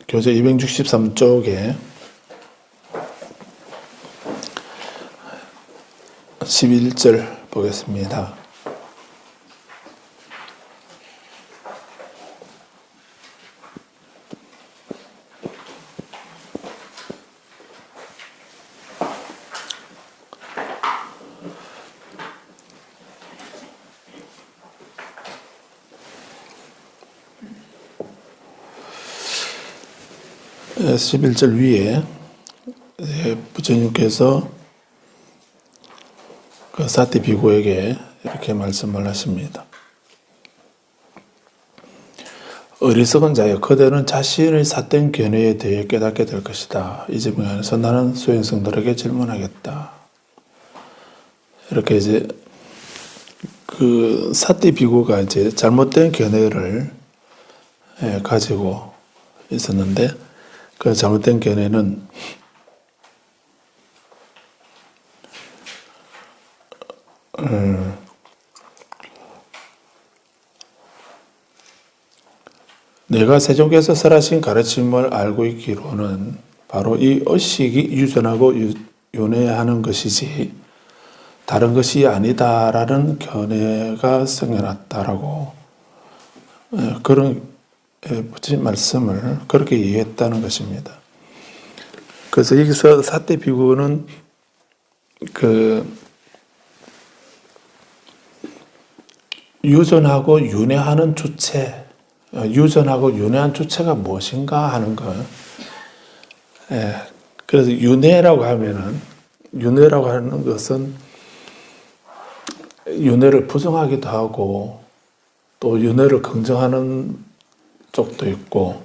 교재 263쪽에 11절 보겠습니다. 네, 11절 위에 부처님께서 그 사티 비구에게 이렇게 말씀을 하십니다. 어리석은 자여, 그대는 자신의 삿된 견해에 대해 깨닫게 될 것이다. 이 점에 관해서 나는 수행성들에게 질문하겠다. 이렇게 이제 그 사티 비구가 이제 잘못된 견해를 가지고 있었는데, 그 잘못된 견해는 내가 세종께서 설하신 가르침을 알고 있기로는 바로 이 의식이 유전하고 윤회하는 것이지 다른 것이 아니다라는 견해가 생겨났다라고 그런 부처님 말씀을 그렇게 이해했다는 것입니다. 그래서 여기서 사대 비구는 그 유전하고 윤회하는 주체, 유전하고 윤회한 주체가 무엇인가 하는 거. 그래서 윤회라고 하면은, 윤회라고 하는 것은 윤회를 부정하기도 하고 또 윤회를 긍정하는 쪽도 있고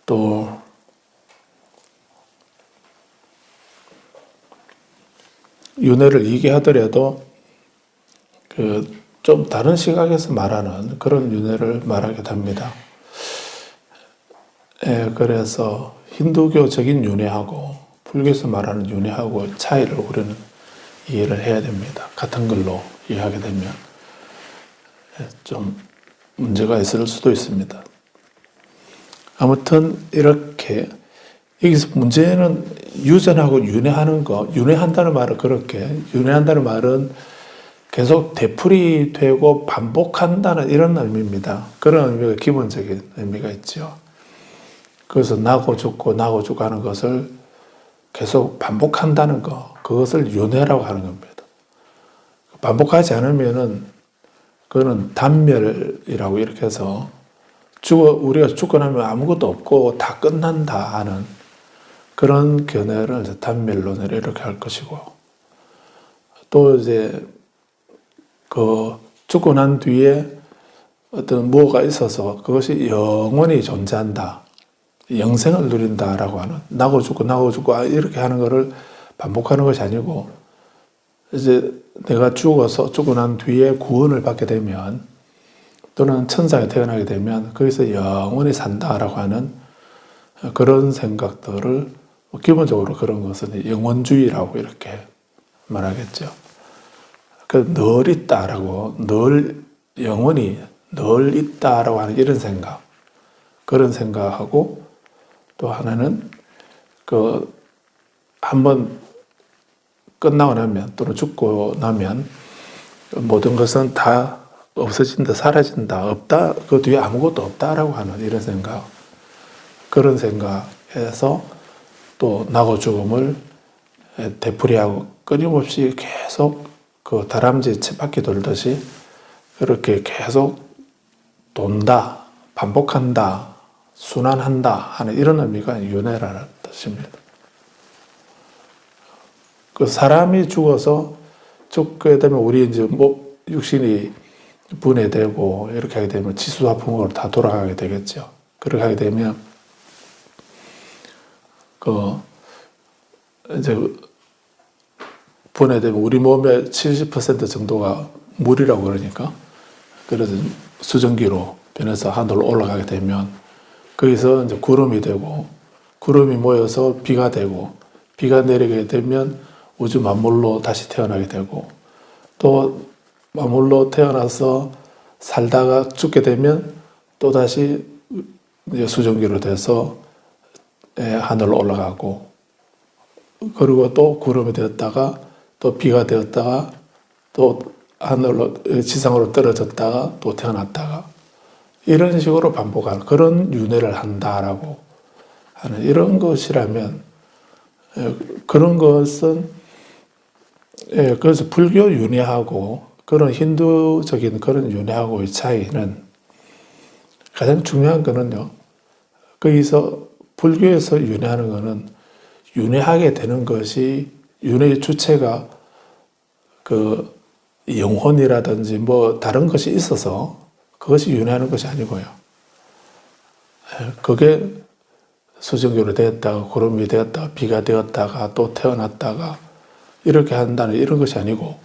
또 윤회를 얘기하더라도 그 좀 다른 시각에서 말하는 그런 윤회를 말하게 됩니다. 그래서 힌두교적인 윤회하고 불교에서 말하는 윤회하고 차이를 우리는 이해를 해야 됩니다. 같은 걸로 이해하게 되면 좀 문제가 있을 수도 있습니다. 아무튼 이렇게 여기서 문제는 유전하고 윤회하는 거, 윤회한다는 말은 그렇게, 윤회한다는 말은 계속 되풀이 되고 반복한다는 이런 의미입니다. 그런 의미가 기본적인 의미가 있죠. 그래서 나고 죽고 나고 죽고 하는 것을 계속 반복한다는 거, 그것을 윤회라고 하는 겁니다. 반복하지 않으면은 그거는 단멸이라고 이렇게 해서 우리가 죽고 나면 아무것도 없고 다 끝난다 하는 그런 견해를 단멸론을 이렇게 할 것이고, 또 이제 그 죽고 난 뒤에 어떤 무엇가 있어서 그것이 영원히 존재한다, 영생을 누린다라고 하는, 나고 죽고 이렇게 하는 것을 반복하는 것이 아니고, 이제 내가 죽고 난 뒤에 구원을 받게 되면 또는 천상에 태어나게 되면 거기서 영원히 산다라고 하는 그런 생각들을 기본적으로 그런 것은 영원주의라고 이렇게 말하겠죠. 늘 있다라고, 늘 영원히 늘 있다라고 하는 이런 생각, 그런 생각하고, 또 하나는 그 한번 끝나고 나면 또는 죽고 나면 모든 것은 다 없어진다, 사라진다, 없다, 그 뒤에 아무것도 없다라고 하는 이런 생각, 그런 생각에서 또 나고 죽음을 되풀이하고 끊임없이 계속 그 다람쥐 쳇바퀴 돌듯이 그렇게 계속 돈다, 반복한다, 순환한다 하는 이런 의미가 윤회라는 뜻입니다. 그 사람이 죽게 되면 우리 이제 육신이 분해되고 이렇게 하게 되면 지수화풍으로 다 돌아가게 되겠죠. 그렇게 하게 되면 이제 분해되면 우리 몸의 70% 정도가 물이라고 그러니까, 그래서 수증기로 변해서 하늘로 올라가게 되면 거기서 이제 구름이 되고, 구름이 모여서 비가 되고, 비가 내리게 되면 우주 만물로 다시 태어나게 되고, 또 만물로 태어나서 살다가 죽게 되면 또다시 이제 수증기로 돼서 하늘로 올라가고, 그리고 또 구름이 되었다가 또 비가 되었다가 또 하늘로 지상으로 떨어졌다가 또 태어났다가 이런 식으로 반복하는 그런 윤회를 한다라고 하는 이런 것이라면, 그런 것은 그래서 불교 윤회하고 그런 힌두적인 그런 윤회하고의 차이는, 가장 중요한 거는요, 거기서 불교에서 윤회하는 거는 윤회하게 되는 것이, 윤회의 주체가 그 영혼이라든지 뭐 다른 것이 있어서 그것이 윤회하는 것이 아니고요. 그게 수증기로 되었다가 구름이 되었다가 비가 되었다가 또 태어났다가 이렇게 한다는 이런 것이 아니고,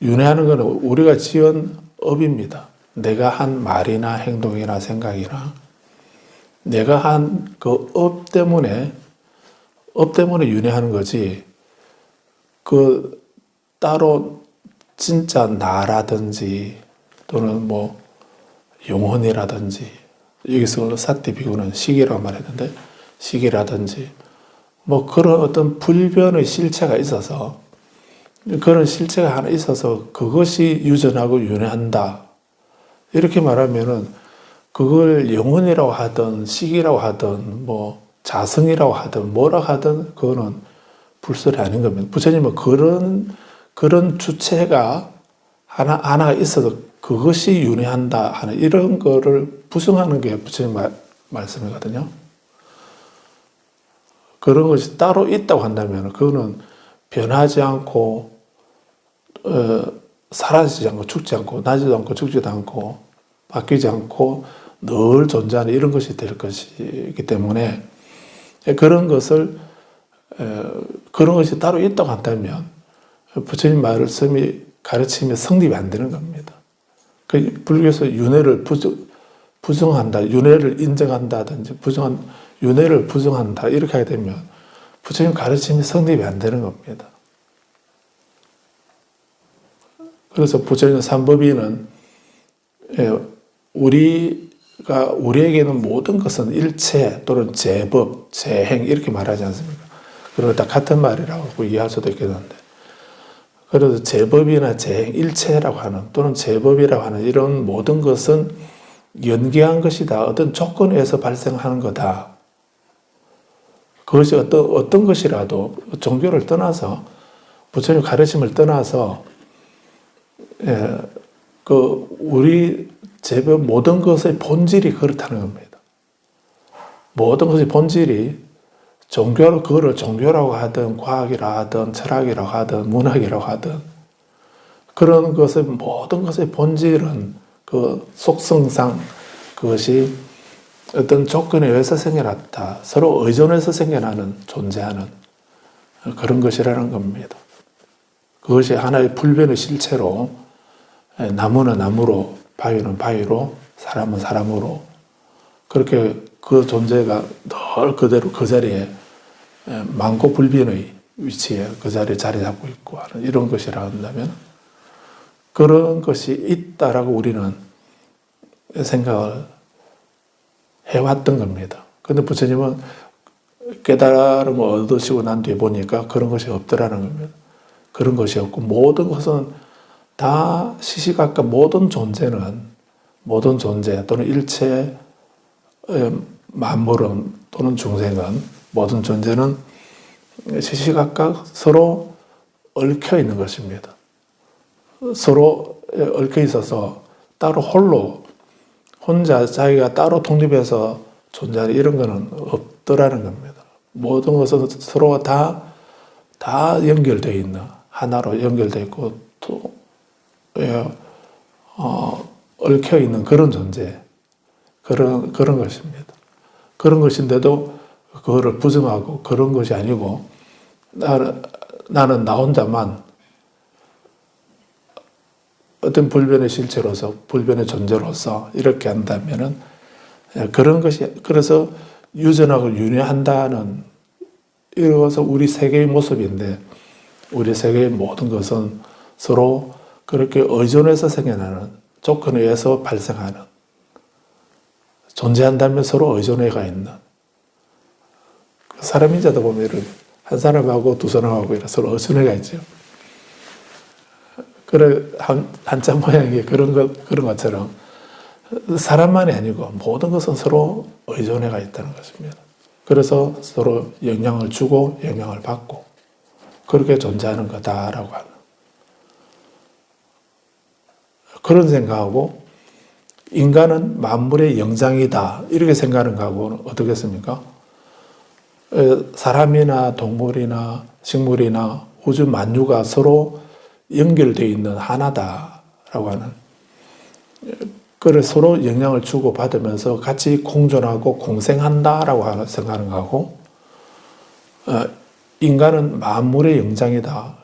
윤회하는 것은 우리가 지은 업입니다. 내가 한 말이나 행동이나 생각이나 내가 한 그 업 때문에 윤회하는 거지, 그 따로 진짜 나라든지 또는 뭐 영혼이라든지, 여기서 사티 비구는 시기라고 말했는데 시기라든지 뭐 그런 어떤 불변의 실체가 있어서, 그런 실체가 하나 있어서 그것이 유전하고 윤회한다 이렇게 말하면은, 그걸 영혼이라고 하든 시기라고 하든 뭐 자성이라고 하든 뭐라 하든 그거는 불설이 아닌 겁니다. 부처님은 그런 주체가 하나가 있어서 그것이 윤회한다 하는 이런 거를 부정하는 게 부처님 말씀이거든요. 그런 것이 따로 있다고 한다면 그거는 변하지 않고 사라지지 않고 죽지 않고 나지도 않고 죽지도 않고 바뀌지 않고 늘 존재하는 이런 것이 될 것이기 때문에, 그런 것이 따로 있다고 한다면 부처님 말씀이 가르침이 성립이 안 되는 겁니다. 불교에서 윤회를 부정한다, 윤회를 인정한다든지 윤회를 부정한다 이렇게 하게 되면 부처님 가르침이 성립이 안 되는 겁니다. 그래서 부처님 삼법인은 우리에게는 모든 것은 일체 또는 제법, 제행 이렇게 말하지 않습니까? 그리고 다 같은 말이라고 이해할 수도 있겠는데, 그래서 제법이나 제행, 일체라고 하는 또는 제법이라고 하는 이런 모든 것은 연계한 것이다. 어떤 조건에서 발생하는 거다. 그것이 어떤 것이라도 종교를 떠나서, 부처님 가르침을 떠나서 우리 제법 모든 것의 본질이 그렇다는 겁니다. 모든 것의 본질이 그거를 종교라고 하든 과학이라고 하든 철학이라고 하든 문학이라고 하든, 그런 것의 모든 것의 본질은 그 속성상 그것이 어떤 조건에 의해서 생겨났다. 서로 의존해서 생겨나는, 존재하는 그런 것이라는 겁니다. 그것이 하나의 불변의 실체로, 나무는 나무로, 바위는 바위로, 사람은 사람으로, 그렇게 그 존재가 늘 그대로 그 자리에 만고 불변의 위치에 그 자리에 자리 잡고 있고 하는 이런 것이라 한다면, 그런 것이 있다라고 우리는 생각을 해왔던 겁니다. 그런데 부처님은 깨달음을 얻으시고 난 뒤에 보니까 그런 것이 없더라는 겁니다. 그런 것이 없고, 모든 것은 다 시시각각 모든 존재 또는 일체 만물은 또는 중생은, 모든 존재는 시시각각 서로 얽혀 있는 것입니다. 서로 얽혀 있어서 따로 혼자 자기가 따로 독립해서 존재하는 이런 거는 없더라는 겁니다. 모든 것은 서로 다 연결되어 있는, 하나로 연결되어 있고 또 얽혀 있는 그런 존재, 그런 것입니다. 그런 것인데도 그거를 부정하고 그런 것이 아니고, 나는 나 혼자만 어떤 불변의 실체로서, 불변의 존재로서 이렇게 한다면은, 그런 것이, 그래서 유전하고 윤회한다는, 이것은 우리 세계의 모습인데, 우리 세계의 모든 것은 서로 그렇게 의존해서 생겨나는, 조건에 의해서 발생하는 존재한다면 서로 의존해가 있는. 사람인자다 보면 이런 한 사람하고 두 사람하고 이런 서로 의존해가 있죠. 그래, 한자 모양이 그런 것처럼 사람만이 아니고 모든 것은 서로 의존해가 있다는 것입니다. 그래서 서로 영향을 주고 영향을 받고 그렇게 존재하는 거다라고 하는 그런 생각하고 인간은 만물의 영장이다 이렇게 생각하는 거하고는 어떻겠습니까? 사람이나 동물이나 식물이나 우주 만유가 서로 연결되어 있는 하나다라고 하는 그래 서로 영향을 주고 받으면서 같이 공존하고 공생한다라고 생각하는 거하고 인간은 만물의 영장이다.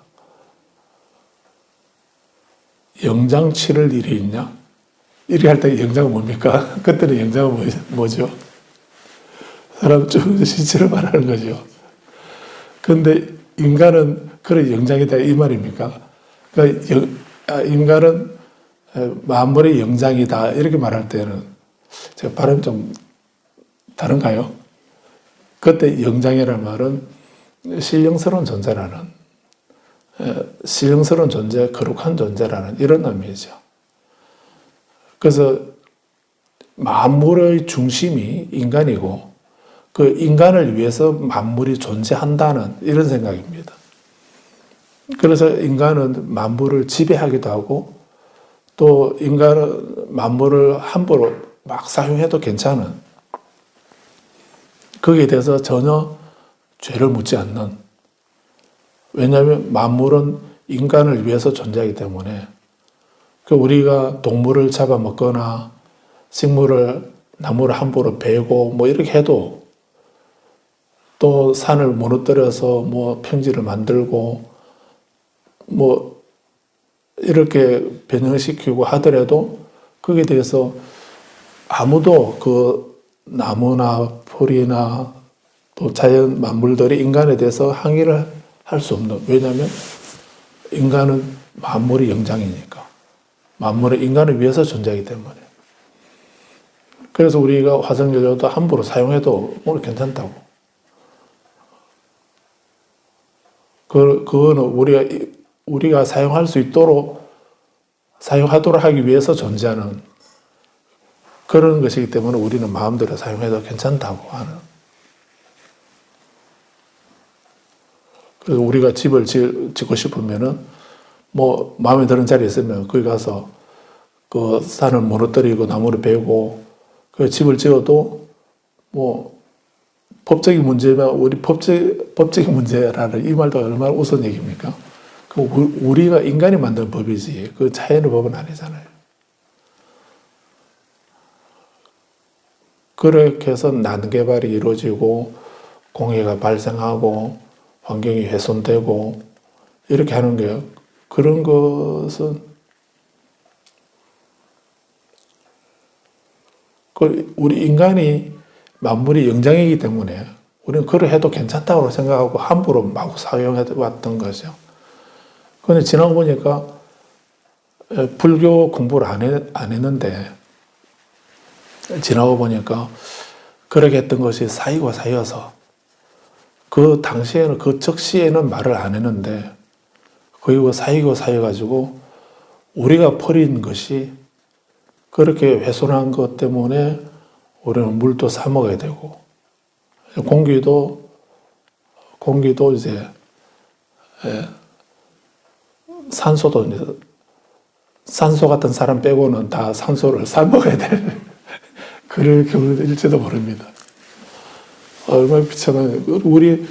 영장 치를 일이 있냐? 이렇게 할 때 영장은 뭡니까? 그때는 영장은 뭐죠? 사람 신체를 말하는 거죠. 그런데 인간은 그런 영장이다 이 말입니까? 그러니까 인간은 만물의 영장이다 이렇게 말할 때는 제가 발음이 좀 다른가요? 그때 영장이라는 말은 신령스러운 존재라는 신령스러운 존재, 거룩한 존재라는 이런 의미죠. 그래서 만물의 중심이 인간이고 그 인간을 위해서 만물이 존재한다는 이런 생각입니다. 그래서 인간은 만물을 지배하기도 하고 또 인간은 만물을 함부로 막 사용해도 괜찮은 거기에 대해서 전혀 죄를 묻지 않는 왜냐하면 만물은 인간을 위해서 존재하기 때문에 우리가 동물을 잡아먹거나 식물을 나무를 함부로 베고 뭐 이렇게 해도 또 산을 무너뜨려서 뭐 평지를 만들고 뭐 이렇게 변형시키고 하더라도 거기에 대해서 아무도 그 나무나 풀이나 또 자연 만물들이 인간에 대해서 항의를 할 수 없는 왜냐하면 인간은 만물의 영장이니까 만물은 인간을 위해서 존재하기 때문에 그래서 우리가 화석연료도 함부로 사용해도 오늘 괜찮다고 그거는 우리가 사용할 수 있도록 사용하도록 하기 위해서 존재하는 그런 것이기 때문에 우리는 마음대로 사용해도 괜찮다고 하는 그래서 우리가 집을 짓고 싶으면은 뭐 마음에 드는 자리 있으면 거기 가서 그 산을 무너뜨리고 나무를 베고 그 집을 지어도 뭐 법적인 문제면 우리 법적인 문제라는 이 말도 얼마나 우스운 얘기입니까? 우리가 인간이 만든 법이지 그 자연의 법은 아니잖아요. 그렇게 해서 난개발이 이루어지고 공해가 발생하고 환경이 훼손되고 이렇게 하는 게 그런 것은 우리 인간이 만물이 영장이기 때문에 우리는 그걸 해도 괜찮다고 생각하고 함부로 마구 사용해 왔던 거죠. 그런데 지나고 보니까 불교 공부를 안 했는데 지나고 보니까 그렇게 했던 것이 사이고 사이어서 그 당시에는 그 적시에는 말을 안 했는데 그리고 사이고 사이가지고 우리가 버린 것이 그렇게 훼손한 것 때문에 우리는 물도 사 먹어야 되고 공기도 이제 산소도 이제 산소 같은 사람 빼고는 다 산소를 사 먹어야 될 그럴 경우일지도 모릅니다. 얼마나 비참한 우리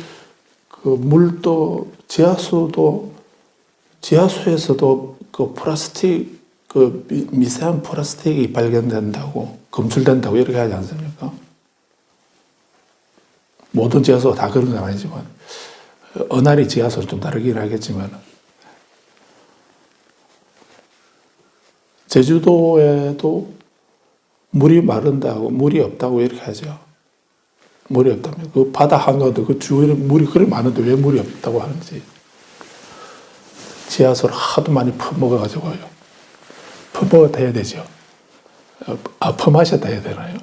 그 물도 지하수에서도 그 플라스틱 그 미세한 플라스틱이 발견된다고 검출된다고 이렇게 하지 않습니까? 모든 지하수가 다 그런 건 아니지만 은하리 지하수는 좀 다르긴 하겠지만 제주도에도 물이 마른다고 물이 없다고 이렇게 하죠. 물이 없다면 그 바다 한가운데 그 주위에 물이 그렇게 많은데 왜 물이 없다고 하는지 지하수를 하도 많이 퍼먹어가지고요. 퍼먹었다 해야 되죠. 퍼마셨다 해야 되나요?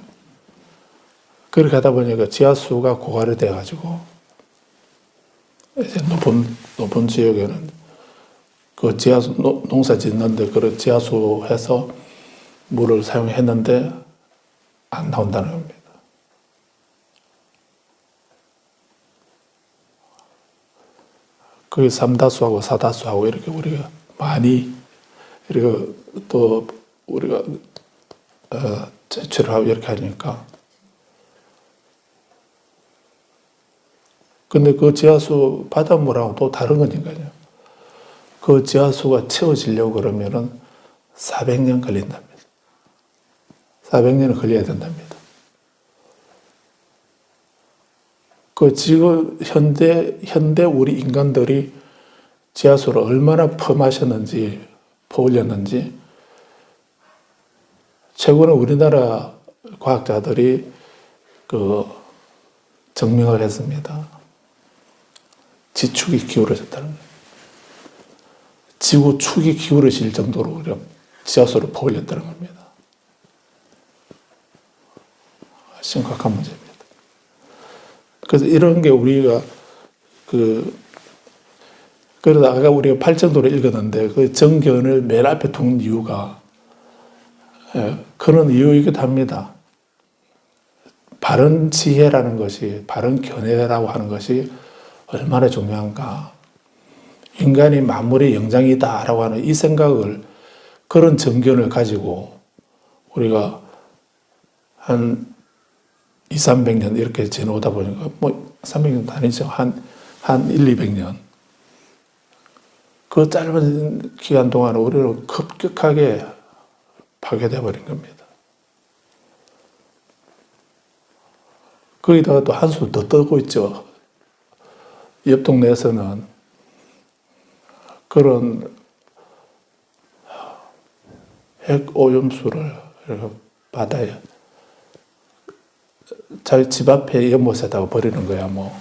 그렇게 하다 보니까 지하수가 고갈이 돼가지고 이제 높은 지역에는 그 지하수 농사 짓는데 그 지하수 해서 물을 사용했는데 안 나온다는 겁니다. 그게 삼다수하고 사다수하고 이렇게 우리가 많이 이렇게 또 우리가 제출을 하고 이렇게 하니까 근데 그 지하수 바닷물하고 또 다른 거니까요. 그 지하수가 채워지려고 그러면은 400년 걸린답니다. 400년은 걸려야 된답니다. 그 지금 현대 우리 인간들이 지하수를 얼마나 퍼마셨는지, 퍼올렸는지, 최근에 우리나라 과학자들이 그 증명을 했습니다. 지축이 기울어졌다는 거예요. 지구 축이 기울어질 정도로 지하수를 퍼올렸다는 겁니다. 심각한 문제입니다. 그래서 이런 게 우리가 그래서 아까 우리가 팔정도를 읽었는데 그 정견을 맨 앞에 둔 이유가 그런 이유이기도 합니다. 바른 지혜라는 것이, 바른 견해라고 하는 것이 얼마나 중요한가. 인간이 만물의 영장이다라고 하는 이 생각을, 그런 정견을 가지고 우리가 한 200~300년 이렇게 지나오다 보니까, 뭐 300년도 아니죠. 한 100~200년. 그 짧은 기간 동안 우리는 급격하게 파괴되어 버린 겁니다. 거기다가 또 한수 더 떠고 있죠. 옆 동네에서는 그런 핵 오염수를 바다에 자기 집 앞에 연못에다가 버리는 거야, 뭐.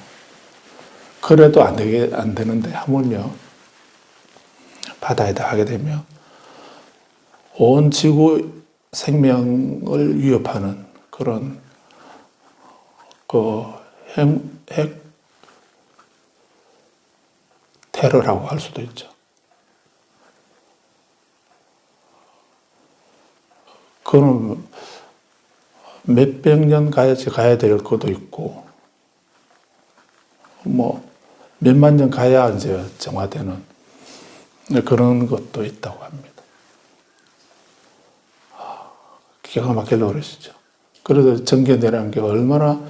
그래도 안 되는데, 하물며 바다에다 하게 되면 온 지구 생명을 위협하는 그런 그 핵 테러라고 할 수도 있죠. 그거는 몇백 년 가야 될 것도 있고, 뭐, 몇만 년 가야 이제 정화되는 그런 것도 있다고 합니다. 기가 막힐 노릇이죠. 그래서 정견이라는 게 얼마나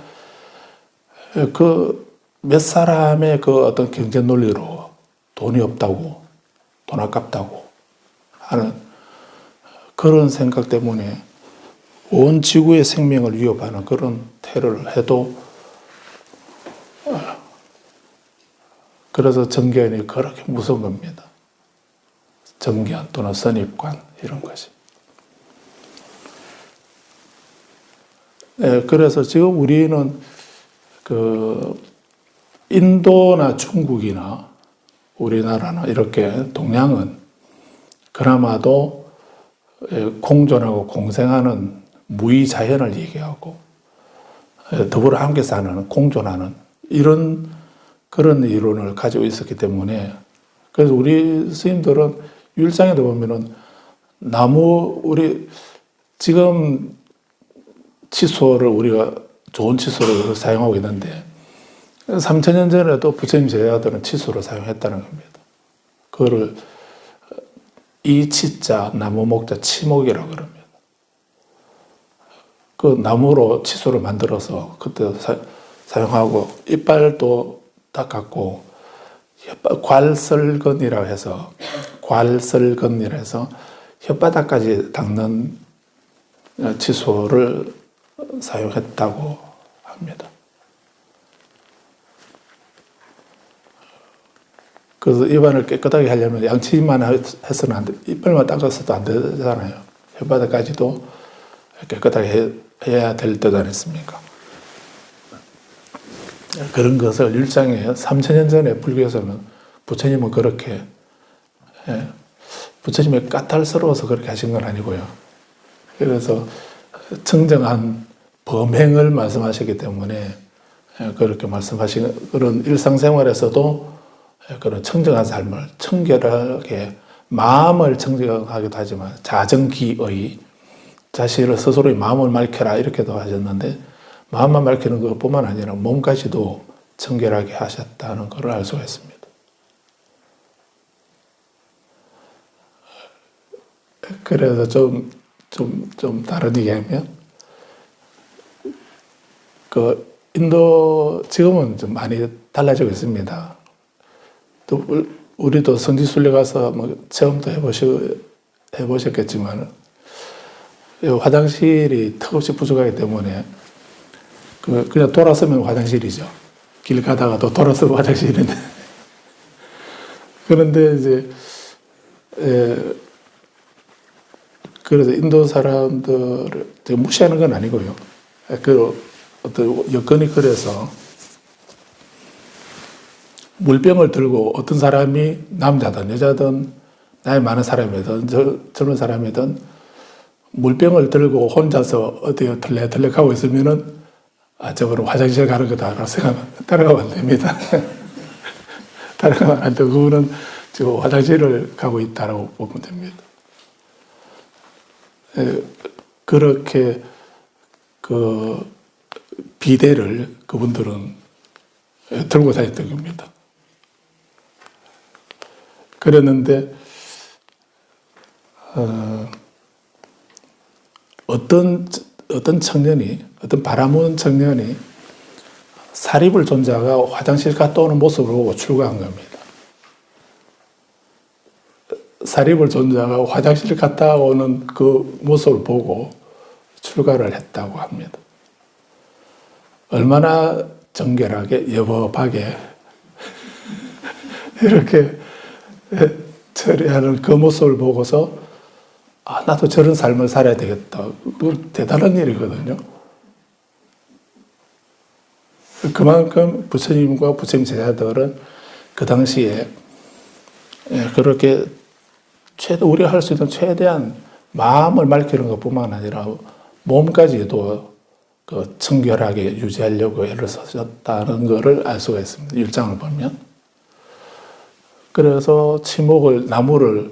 몇 사람의 어떤 경제 논리로 돈이 없다고, 돈 아깝다고 하는 그런 생각 때문에 온 지구의 생명을 위협하는 그런 테러를 해도, 그래서 정견이 그렇게 무서운 겁니다. 정견 또는 선입관 이런 것이. 그래서 지금 우리는 인도나 중국이나 우리나라나 이렇게 동양은 그나마도 공존하고 공생하는 무의자연을 얘기하고 더불어 함께 사는, 공존하는 이런 그런 이론을 가지고 있었기 때문에, 그래서 우리 스님들은 율장에도 보면은 우리 지금 칫솔을 우리가 좋은 칫솔을 사용하고 있는데 3000년 전에도 부처님 제자들은 칫솔을 사용했다는 겁니다. 그거를 이 치자, 나무 목자, 치목이라고 그럽니다. 그 나무로 칫솔을 만들어서 그때 사용하고, 이빨도 닦았고, 괄설건이라고 해서 혓바닥까지 닦는 칫솔을 사용했다고 합니다. 그래서 입안을 깨끗하게 하려면 양치만 해서는 안 돼. 이빨만 닦아서도 안 되잖아요. 혓바닥까지도 깨끗하게 해야 될 때도 아니습니까? 그런 것을 율장에 3000년 전에 불교에서는 부처님은 그렇게, 부처님이 까탈스러워서 그렇게 하신 건 아니고요. 그래서 청정한 범행을 말씀하셨기 때문에 그렇게 말씀하신 그런 일상생활에서도 그런 청정한 삶을 청결하게 마음을 청정하기도 하지만 자정기의 자신을 스스로의 마음을 맑혀라 이렇게도 하셨는데 마음만 맑히는 것뿐만 아니라 몸까지도 청결하게 하셨다는 것을 알 수가 있습니다. 그래서 좀 다른 얘기하면 그 인도 지금은 좀 많이 달라지고 있습니다. 또 우리도 성지순례 가서 뭐 체험도 해보셨겠지만 화장실이 턱없이 부족하기 때문에 그냥 돌아서면 화장실이죠. 길 가다가도 돌아서면 화장실인데 그런데 이제 그래서 인도 사람들을 무시하는 건 아니고요. 그 어떤 여건이 그래서 물병을 들고 어떤 사람이 남자든 여자든 나이 많은 사람이든 젊은 사람이든 물병을 들고 혼자서 어디에 털레털레 있으면은 저거는 화장실 가는 거다라고 생각하면 따라가면 안 됩니다. 따라가면 안 되고 그거는 지금 화장실을 가고 있다라고 보면 됩니다. 그렇게 그 비데를 그분들은 들고 다녔던 겁니다. 그랬는데 어떤 청년이 어떤 바라보는 청년이 사립을 존자가 화장실 갔다 오는 모습을 보고 출가한 겁니다. 사립을 존자가 화장실 갔다 오는 그 모습을 보고 출가를 했다고 합니다. 얼마나 정결하게 여법하게 이렇게 처리하는 그 모습을 보고서 나도 저런 삶을 살아야 되겠다. 그건 대단한 일이거든요. 그만큼 부처님과 부처님 제자들은 그 당시에 그렇게 우리가 할 수 있는 최대한 마음을 맑히는 것뿐만 아니라 몸까지도 그 청결하게 유지하려고 애를 쓰셨다는 것을 알 수가 있습니다. 율장을 보면. 그래서 치목을 나무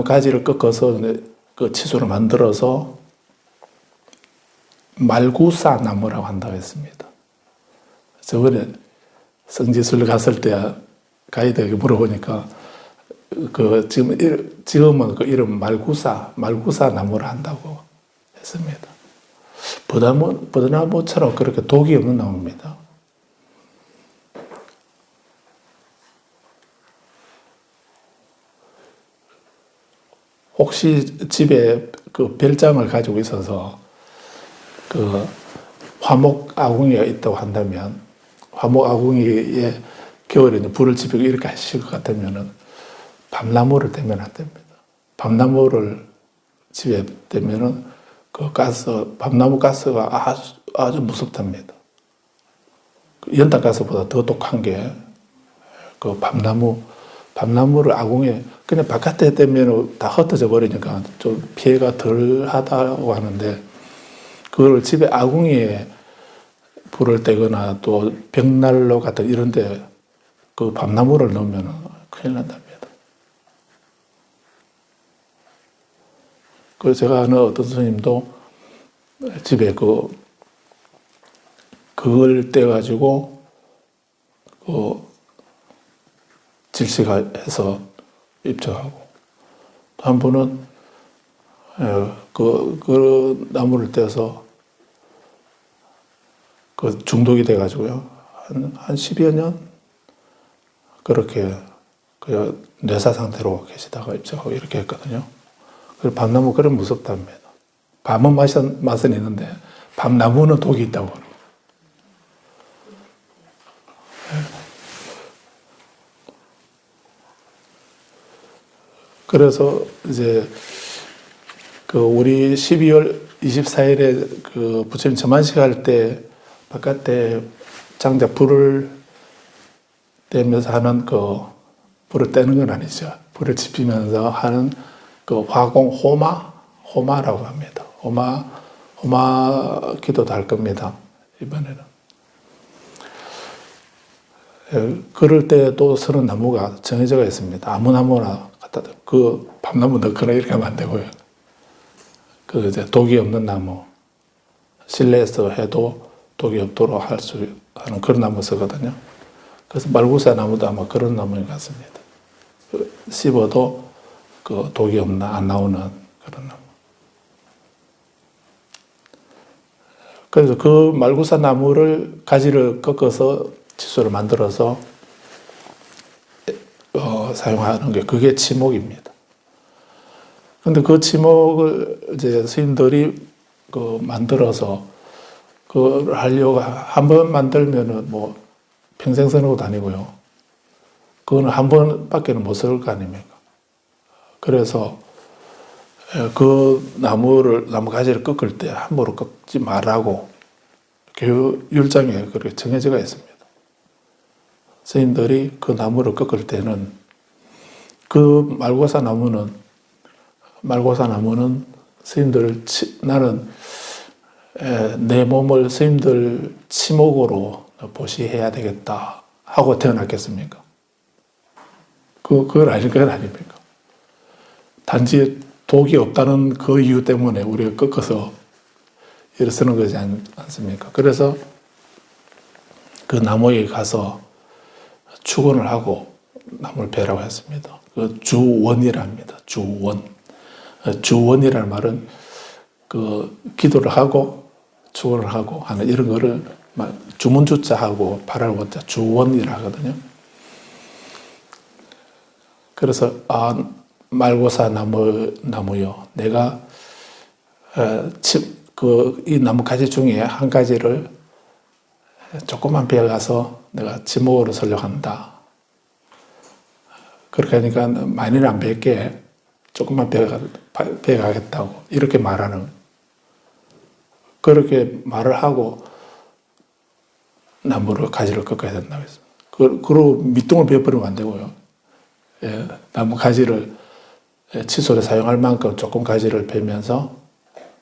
가지를 꺾어서 그 치수로 만들어서 말구사 나무라고 한다고 했습니다. 저번에 성지순례 갔을 때 가이드에게 물어보니까 지금은 그 이름 말구사 나무를 한다고 했습니다. 버드나무처럼 그렇게 독이 없는 나무입니다. 혹시 집에 그 별장을 가지고 있어서 그 화목 아궁이가 있다고 한다면 화목 아궁이에 겨울에 불을 지피고 이렇게 하실 것 같으면은 밤나무를 대면 안 됩니다. 밤나무를 집에 대면은 그 밤나무 가스가 아주 무섭답니다. 연탄 가스보다 더 독한 게 그 밤나무를 아궁에 그냥 바깥에 대면 다 흩어져 버리니까 좀 피해가 덜 하다고 하는데 그걸 집에 아궁이에 불을 떼거나 또 벽난로 같은 이런 데 그 밤나무를 넣으면 큰일 난답니다. 그래서 제가 아는 어떤 스님도 집에 그걸 떼가지고 질식해서 입적하고 또 한 분은 그 나무를 떼서 그 중독이 돼가지고요 한 10여 년 그렇게 그 뇌사 상태로 계시다가 입적하고 이렇게 했거든요. 그래서 밤나무 그런 무섭답니다. 밤은 맛은 있는데 밤나무는 독이 있다고. 그래서 이제 그 우리 12월 24일에 그 부처님 점안식 할 때 바깥에 장작 불을 떼면서 하는 불을 떼는 건 아니죠. 불을 지피면서 하는 그 화공 호마라고 합니다. 호마기도도 할 겁니다. 이번에는. 그럴 때도 서는 나무가 정해져 있습니다. 아무 나무나 갖다 대고, 그 밤나무 넣거나 이렇게 하면 안 되고요. 그 이제 독이 없는 나무, 실내에서 해도 독이 없도록 할 수 하는 그런 나무 쓰거든요. 그래서 말구사 나무도 아마 그런 나무인 것 같습니다. 씹어도 그 독이 안 나오는 그런 나무. 그래서 그 말구사 나무를 가지를 꺾어서 칫솔을 만들어서 사용하는 게 그게 치목입니다. 근데 그 치목을 이제 스님들이 그 만들어서 그걸 하려고 한 번 만들면은 뭐 평생 쓰는 것도 아니고요. 그거는 한 번밖에는 못 쓸 거 아닙니까? 그래서 그 나무 가지를 꺾을 때 함부로 꺾지 말라고 율장에 그렇게 정해져 있습니다. 스님들이 그 나무를 꺾을 때는 그 말고사 나무는 스님들 나는 내 몸을 스님들 치목으로 보시해야 되겠다 하고 태어났겠습니까? 그건 아닐 건 아닙니까? 단지 독이 없다는 그 이유 때문에 우리가 꺾어서 이렇게 쓰는 거지 않습니까? 그래서 그 나무에 가서 축원을 하고 나무를 베라고 했습니다. 그 주원이라 합니다. 주원. 주원이라는 말은 그 기도를 하고 축원을 하고 하는 이런 거를 주문주자하고 발할 원자 주원이라 하거든요. 그래서 말고사 나무요. 내가 이 나무 가지 중에 한 가지를 조금만 베어가서 내가 지목으로 쓰려고 한다. 그렇게 하니까 많이는 안 뺄게. 조금만 베어가겠다고 이렇게 말하는, 그렇게 말을 하고 나무를 가지를 꺾어야 된다고 했습니다. 그리고 밑둥을 베어버리면 안 되고요. 나무 가지를 칫솔에 사용할 만큼 조금 가지를 베면서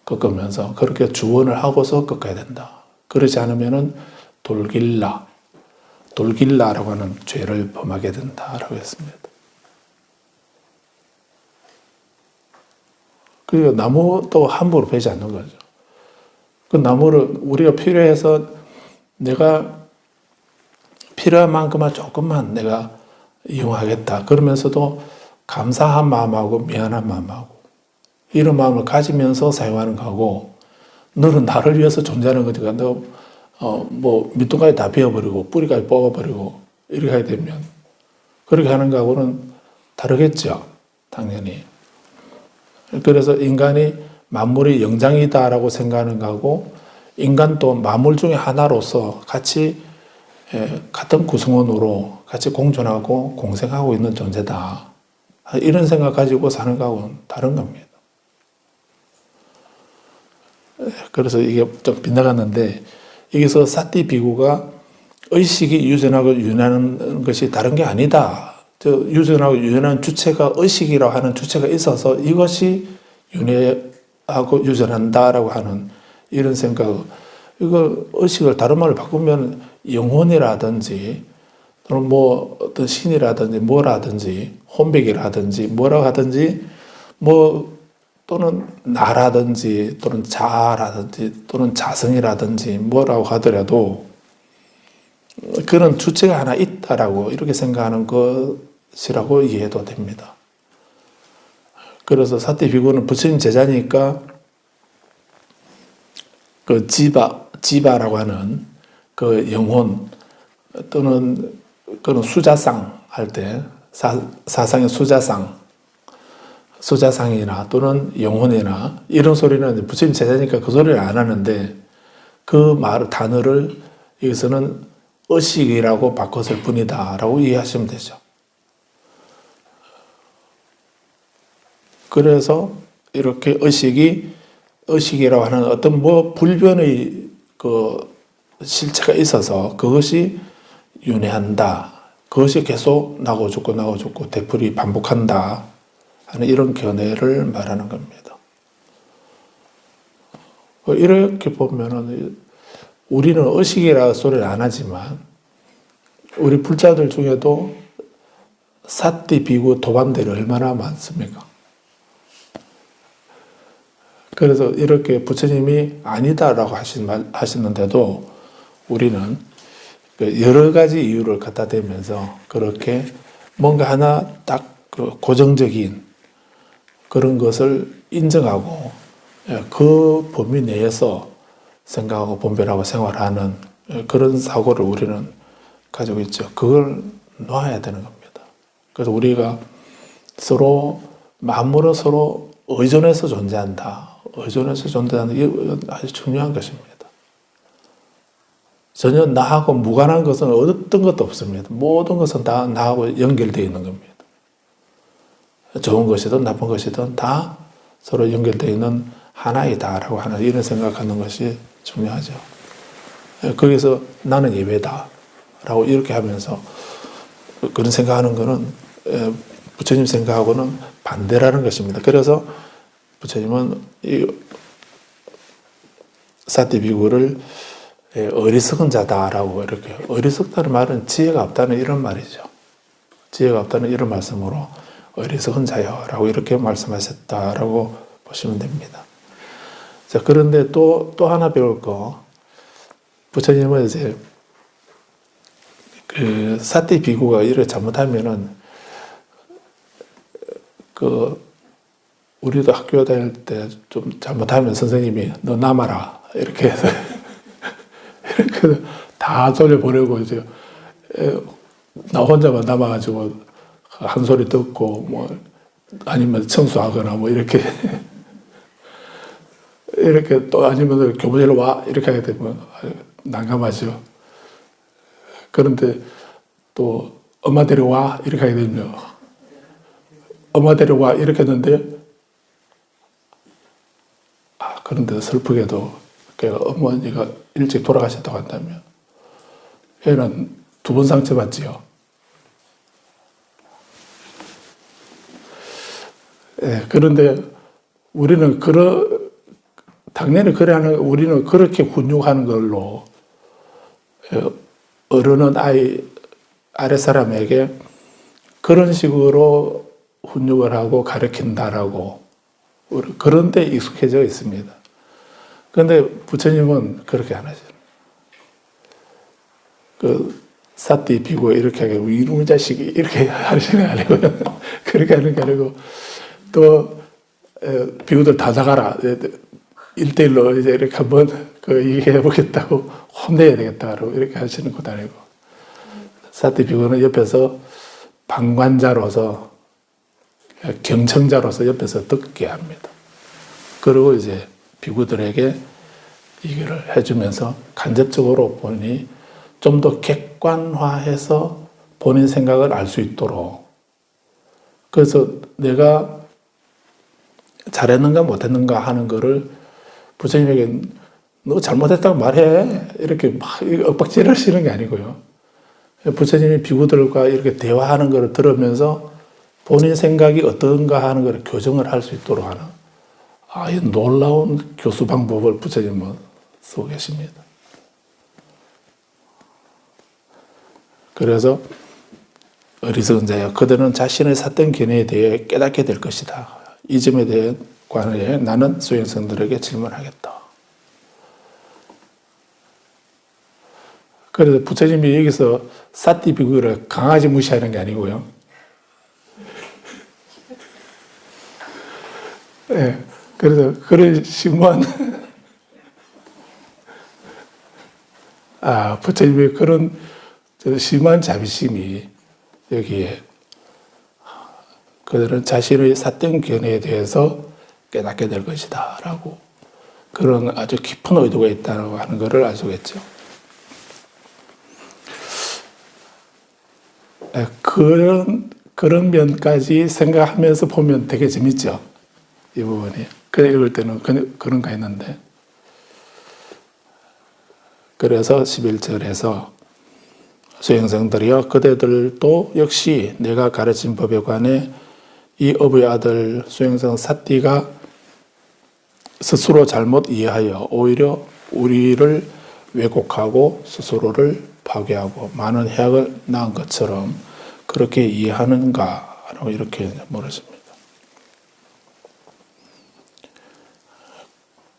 꺾으면서 그렇게 주원을 하고서 꺾어야 된다. 그렇지 않으면은 돌길라라고 하는 죄를 범하게 된다라고 했습니다. 그리고 나무도 함부로 베지 않는 거죠. 그 나무를 우리가 필요해서 내가 필요한 만큼만 조금만 내가 이용하겠다. 그러면서도 감사한 마음하고 미안한 마음하고 이런 마음을 가지면서 사용하는 거고, 너는 나를 위해서 존재하는 거니까 너 뭐 밑둥까지 다 베어버리고 뿌리까지 뽑아버리고 이렇게 하게 되면 그렇게 하는 거하고는 다르겠죠. 당연히. 그래서 인간이 만물이 영장이다라고 생각하는 거하고 인간도 만물 중에 하나로서 같이 같은 구성원으로 같이 공존하고 공생하고 있는 존재다. 이런 생각 가지고 사는 거하고는 다른 겁니다. 그래서 이게 좀 빗나갔는데, 여기서 사띠 비구가 의식이 유전하고 유연하는 것이 다른 게 아니다. 유전하고 유연한 주체가 의식이라고 하는 주체가 있어서 이것이 윤회하고 유전한다라고 하는 이런 생각. 이거 의식을 다른 말로 바꾸면 영혼이라든지 또는 뭐 어떤 신이라든지 뭐라든지 혼백이라든지 뭐라고 하든지 뭐 또는 나라든지 또는 자라든지 또는 자성이라든지 뭐라고 하더라도 그런 주체가 하나 있다라고 이렇게 생각하는 것이라고 이해해도 됩니다. 그래서 사띠 비구는 부처님 제자니까 그 지바라고 하는 그 영혼 또는 그런 수자상 할 때 사상의 수자상이나 또는 영혼이나 이런 소리는 부처님 제자니까 그 소리를 안 하는데, 그 단어를 여기서는 의식이라고 바꿨을 뿐이다 라고 이해하시면 되죠. 그래서 이렇게 의식이라고 하는 어떤 뭐 불변의 그 실체가 있어서 그것이 윤회한다. 그것이 계속 나고 죽고 되풀이 반복한다 하는 이런 견해를 말하는 겁니다. 이렇게 보면은 우리는 의식이라 소리를 안 하지만 우리 불자들 중에도 사띠, 비구, 도반들이 얼마나 많습니까? 그래서 이렇게 부처님이 아니다라고 하시는데도 우리는 여러 가지 이유를 갖다 대면서 그렇게 뭔가 하나 딱 그 고정적인 그런 것을 인정하고 그 범위 내에서 생각하고 분별하고 생활하는 그런 사고를 우리는 가지고 있죠. 그걸 놔야 되는 겁니다. 그래서 우리가 서로 마음으로 서로 의존해서 존재한다. 의존해서 존재하는 게 아주 중요한 것입니다. 전혀 나하고 무관한 것은 어떤 것도 없습니다. 모든 것은 다 나하고 연결되어 있는 겁니다. 좋은 것이든 나쁜 것이든 다 서로 연결되어 있는 하나이다라고 하는 이런 생각하는 것이 중요하죠. 거기서 나는 예외다라고 이렇게 하면서 그런 생각하는 것은 부처님 생각하고는 반대라는 것입니다. 그래서 부처님은 이 사띠 비구를 어리석은 자다라고 이렇게, 어리석다는 말은 지혜가 없다는 이런 말이죠. 지혜가 없다는 이런 말씀으로 어리석은 자여라고 이렇게 말씀하셨다라고 보시면 됩니다. 자, 그런데 또 하나 배울 거, 부처님은 이제 그 사띠 비구가 이렇게 잘못하면은 우리도 학교 다닐 때 좀 잘못하면 선생님이 너 남아라 이렇게 해서 이렇게 다 돌려보내고 이제 나 혼자만 남아가지고 한 소리 듣고 뭐 아니면 청소하거나 뭐 이렇게 이렇게 또 아니면 교무실로 와 이렇게 하게 되면 난감하죠. 그런데 또 엄마 데려와 이렇게 하게 되면 엄마 데려와 이렇게 했는데 그런데 슬프게도 어머니가 일찍 돌아가셨다고 한다면 애는 2번 상처받지요. 그런데 우리는 당연히 우리는 그렇게 훈육하는 걸로 어른은 아랫사람에게 그런 식으로 훈육을 하고 가르친다라고 그런 데 익숙해져 있습니다. 그런데 부처님은 그렇게 안 하죠. 사띠 비고 이렇게 하고 이놈의 자식이 이렇게 하시는 게 아니고요. 그렇게 하는 게 아니고 또 비구들 다 나가라. 1대1로 이제 이렇게 한번 얘기해 보겠다고 혼내야 되겠다고 이렇게 하시는 것도 아니고 사띠 비구는 옆에서 방관자로서 경청자로서 옆에서 듣게 합니다. 그리고 이제 비구들에게 얘기를 해주면서 간접적으로 본인이 좀 더 객관화해서 본인 생각을 알 수 있도록 그래서 내가 잘했는가 못했는가 하는 거를 부처님에게 너 잘못했다고 말해 이렇게 막 엇박지를 하시는 게 아니고요. 부처님이 비구들과 이렇게 대화하는 것을 들으면서 본인 생각이 어떤가 하는 것을 교정을 할 수 있도록 하는 이 놀라운 교수 방법을 부처님은 쓰고 계십니다. 그래서 어리석은 자여 그들은 자신의 삿된 견해에 대해 깨닫게 될 것이다. 이 점에 대해 관해 나는 수행성들에게 질문하겠다. 그래서 부처님이 여기서 사띠 비구를 강아지 무시하는 게 아니고요. 네, 그래서 그런 심한 부처님의 그런 심한 자비심이 여기에 그들은 자신의 삿된 견해에 대해서 깨닫게 될 것이다 라고 그런 아주 깊은 의도가 있다고 하는 것을 알 수 있겠죠. 그런 면까지 생각하면서 보면 되게 재밌죠. 이 부분이. 그냥 읽을 때는 그런가 했는데. 그래서 11절에서 수행성들이여 그대들도 역시 내가 가르친 법에 관해 이 어부의 아들 수행성 사띠가 스스로 잘못 이해하여 오히려 우리를 왜곡하고 스스로를 파괴하고 많은 해악을 낳은 것처럼 그렇게 이해하는가라고 이렇게 물었습니다.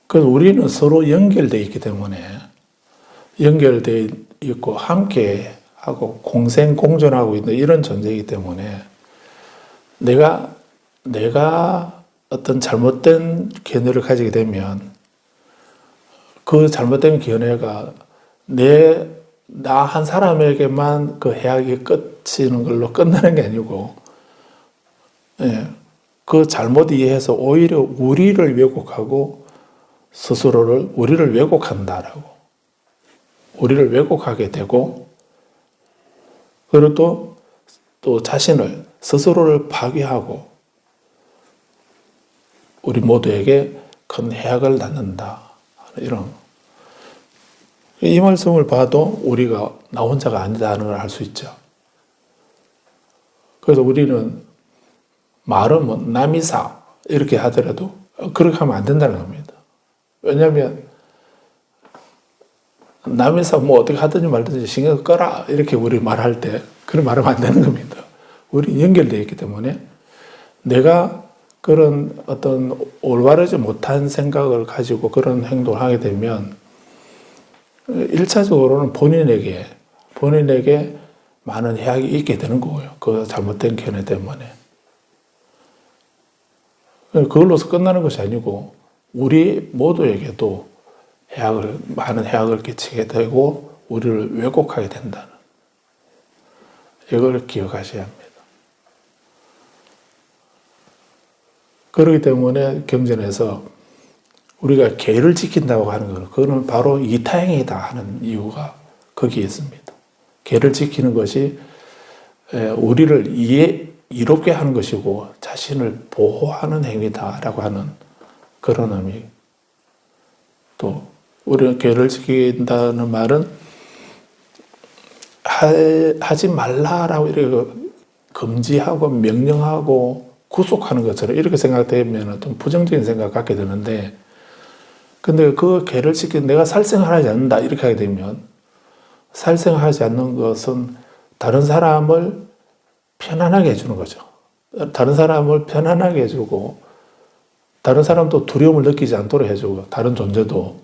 그래서 우리는 서로 연결되어 있기 때문에 연결되어 있고 함께 하고 공생공존하고 있는 이런 존재이기 때문에 내가 어떤 잘못된 견해를 가지게 되면 그 잘못된 견해가 나 한 사람에게만 그 해악이 끝이는 걸로 끝나는 게 아니고, 예, 그 잘못 이해해서 오히려 우리를 왜곡하고 우리를 왜곡한다라고. 우리를 왜곡하게 되고, 그리고 또 자신을, 스스로를 파괴하고, 우리 모두에게 큰 해악을 낳는다. 이런. 이 말씀을 봐도 우리가 나 혼자가 아니다는 걸 알 수 있죠. 그래서 우리는 말은 뭐 남이사 이렇게 하더라도 그렇게 하면 안 된다는 겁니다. 왜냐하면 남이사 뭐 어떻게 하든지 말든지 신경 꺼라 이렇게 우리 말할 때 그런 말하면 안 되는 겁니다. 우리 연결되어 있기 때문에 내가 그런 어떤 올바르지 못한 생각을 가지고 그런 행동을 하게 되면 1차적으로는 본인에게 많은 해악이 있게 되는 거고요. 그 잘못된 견해 때문에. 그걸로서 끝나는 것이 아니고 우리 모두에게도 많은 해악을 끼치게 되고 우리를 왜곡하게 된다는 이걸 기억하셔야 합니다. 그렇기 때문에 경전에서 우리가 계를 지킨다고 하는 것은 그거는 바로 이타행이다 하는 이유가 거기에 있습니다. 계를 지키는 것이 우리를 이롭게 하는 것이고 자신을 보호하는 행위다라고 하는 그런 의미. 또 우리가 계를 지킨다는 말은 하지 말라라고 이렇게 금지하고 명령하고 구속하는 것처럼 이렇게 생각되면 좀 부정적인 생각을 갖게 되는데, 근데 그 계를 지키는 내가 살생하지 않는다 이렇게 하게 되면 살생하지 않는 것은 다른 사람을 편안하게 해주는 거죠. 다른 사람을 편안하게 해주고 다른 사람도 두려움을 느끼지 않도록 해주고 다른 존재도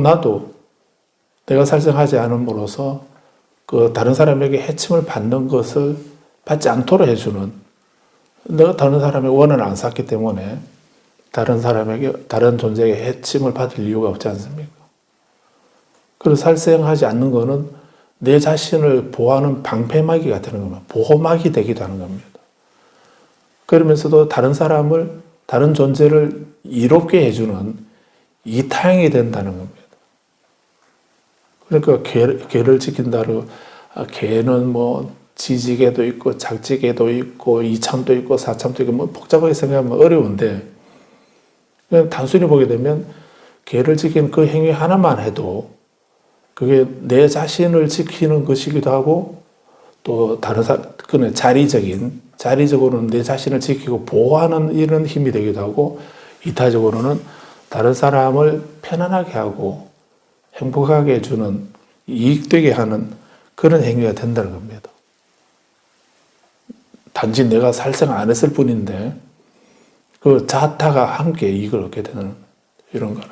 나도 내가 살생하지 않음으로써 그 다른 사람에게 해침을 받는 것을 받지 않도록 해주는, 내가 다른 사람의 원한을 안 쌓기 때문에 다른 존재에게 해침을 받을 이유가 없지 않습니까? 그래서 살생하지 않는 것은 내 자신을 보호하는 방패막이가 되는 겁니다. 보호막이 되기도 하는 겁니다. 그러면서도 다른 존재를 이롭게 해주는 이타행이 된다는 겁니다. 그러니까 계를 지킨다로, 계는 뭐 지지계도 있고 작지계도 있고 이참도 있고 사참도 있고 뭐 복잡하게 생각하면 어려운데, 그냥 단순히 보게 되면 계를 지키는 그 행위 하나만 해도 그게 내 자신을 지키는 것이기도 하고 또 그는 자리적으로는 내 자신을 지키고 보호하는 이런 힘이 되기도 하고, 이타적으로는 다른 사람을 편안하게 하고 행복하게 해주는, 이익되게 하는 그런 행위가 된다는 겁니다. 단지 내가 살생 안 했을 뿐인데 그 자타가 함께 이익을 얻게 되는 이런 거를.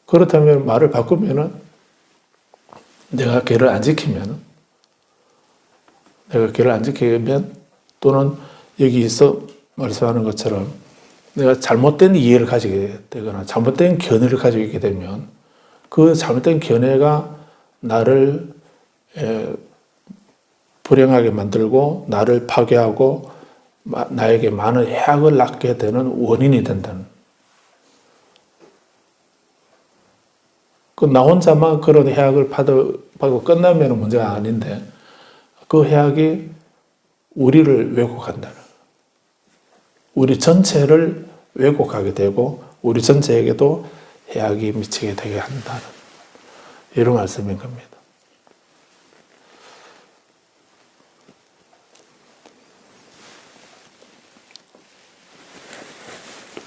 그렇다면 말을 바꾸면은 내가 계를 안 지키면 또는 여기서 말씀하는 것처럼 내가 잘못된 이해를 가지게 되거나 잘못된 견해를 가지고 있게 되면 그 잘못된 견해가 나를 불행하게 만들고 나를 파괴하고 나에게 많은 해악을 낳게 되는 원인이 된다는. 나 혼자만 그런 해악을 받고 끝나면 문제가 아닌데 그 해악이 우리를 왜곡한다는, 우리 전체를 왜곡하게 되고 우리 전체에게도 해악이 미치게 되게 한다는 이런 말씀인 겁니다.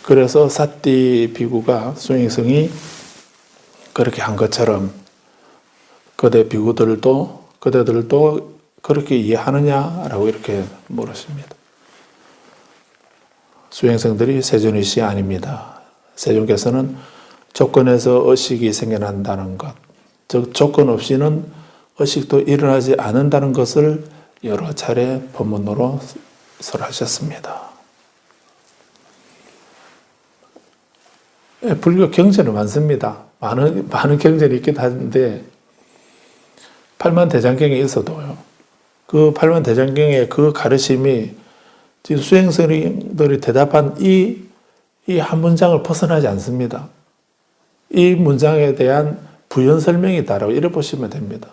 그래서 사띠 비구가 수행성이 그렇게 한 것처럼 그대들도 그렇게 이해하느냐라고 이렇게 물으십니다. 수행성들이 세존의시 아닙니다. 세존께서는 조건에서 의식이 생겨난다는 것, 즉 조건 없이는 의식도 일어나지 않는다는 것을 여러 차례 법문으로 설하셨습니다. 불교 경전은 많습니다. 많은 경전이 있긴 한데 팔만대장경에 있어도요. 그 팔만대장경의 그 가르침이 지금 수행성들이 대답한 이 한 문장을 벗어나지 않습니다. 이 문장에 대한 부연 설명이다라고 이래 보시면 됩니다.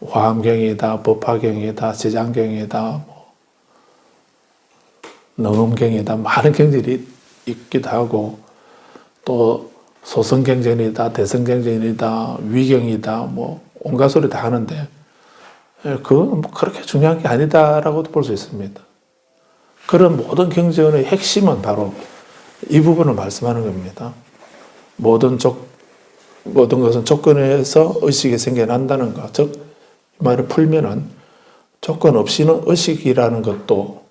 화엄경이다, 법화경이다, 제장경이다, 능엄경이다, 많은 경전이 있기도 하고 또 소성경전이다, 대성경전이다, 위경이다, 온갖 소리 다 하는데 그건 그렇게 중요한 게 아니다라고도 볼 수 있습니다. 그런 모든 경전의 핵심은 바로 이 부분을 말씀하는 겁니다. 모든 것은 조건에서 의식이 생겨난다는 것. 즉, 이 말을 풀면은 조건 없이는 의식이라는 것도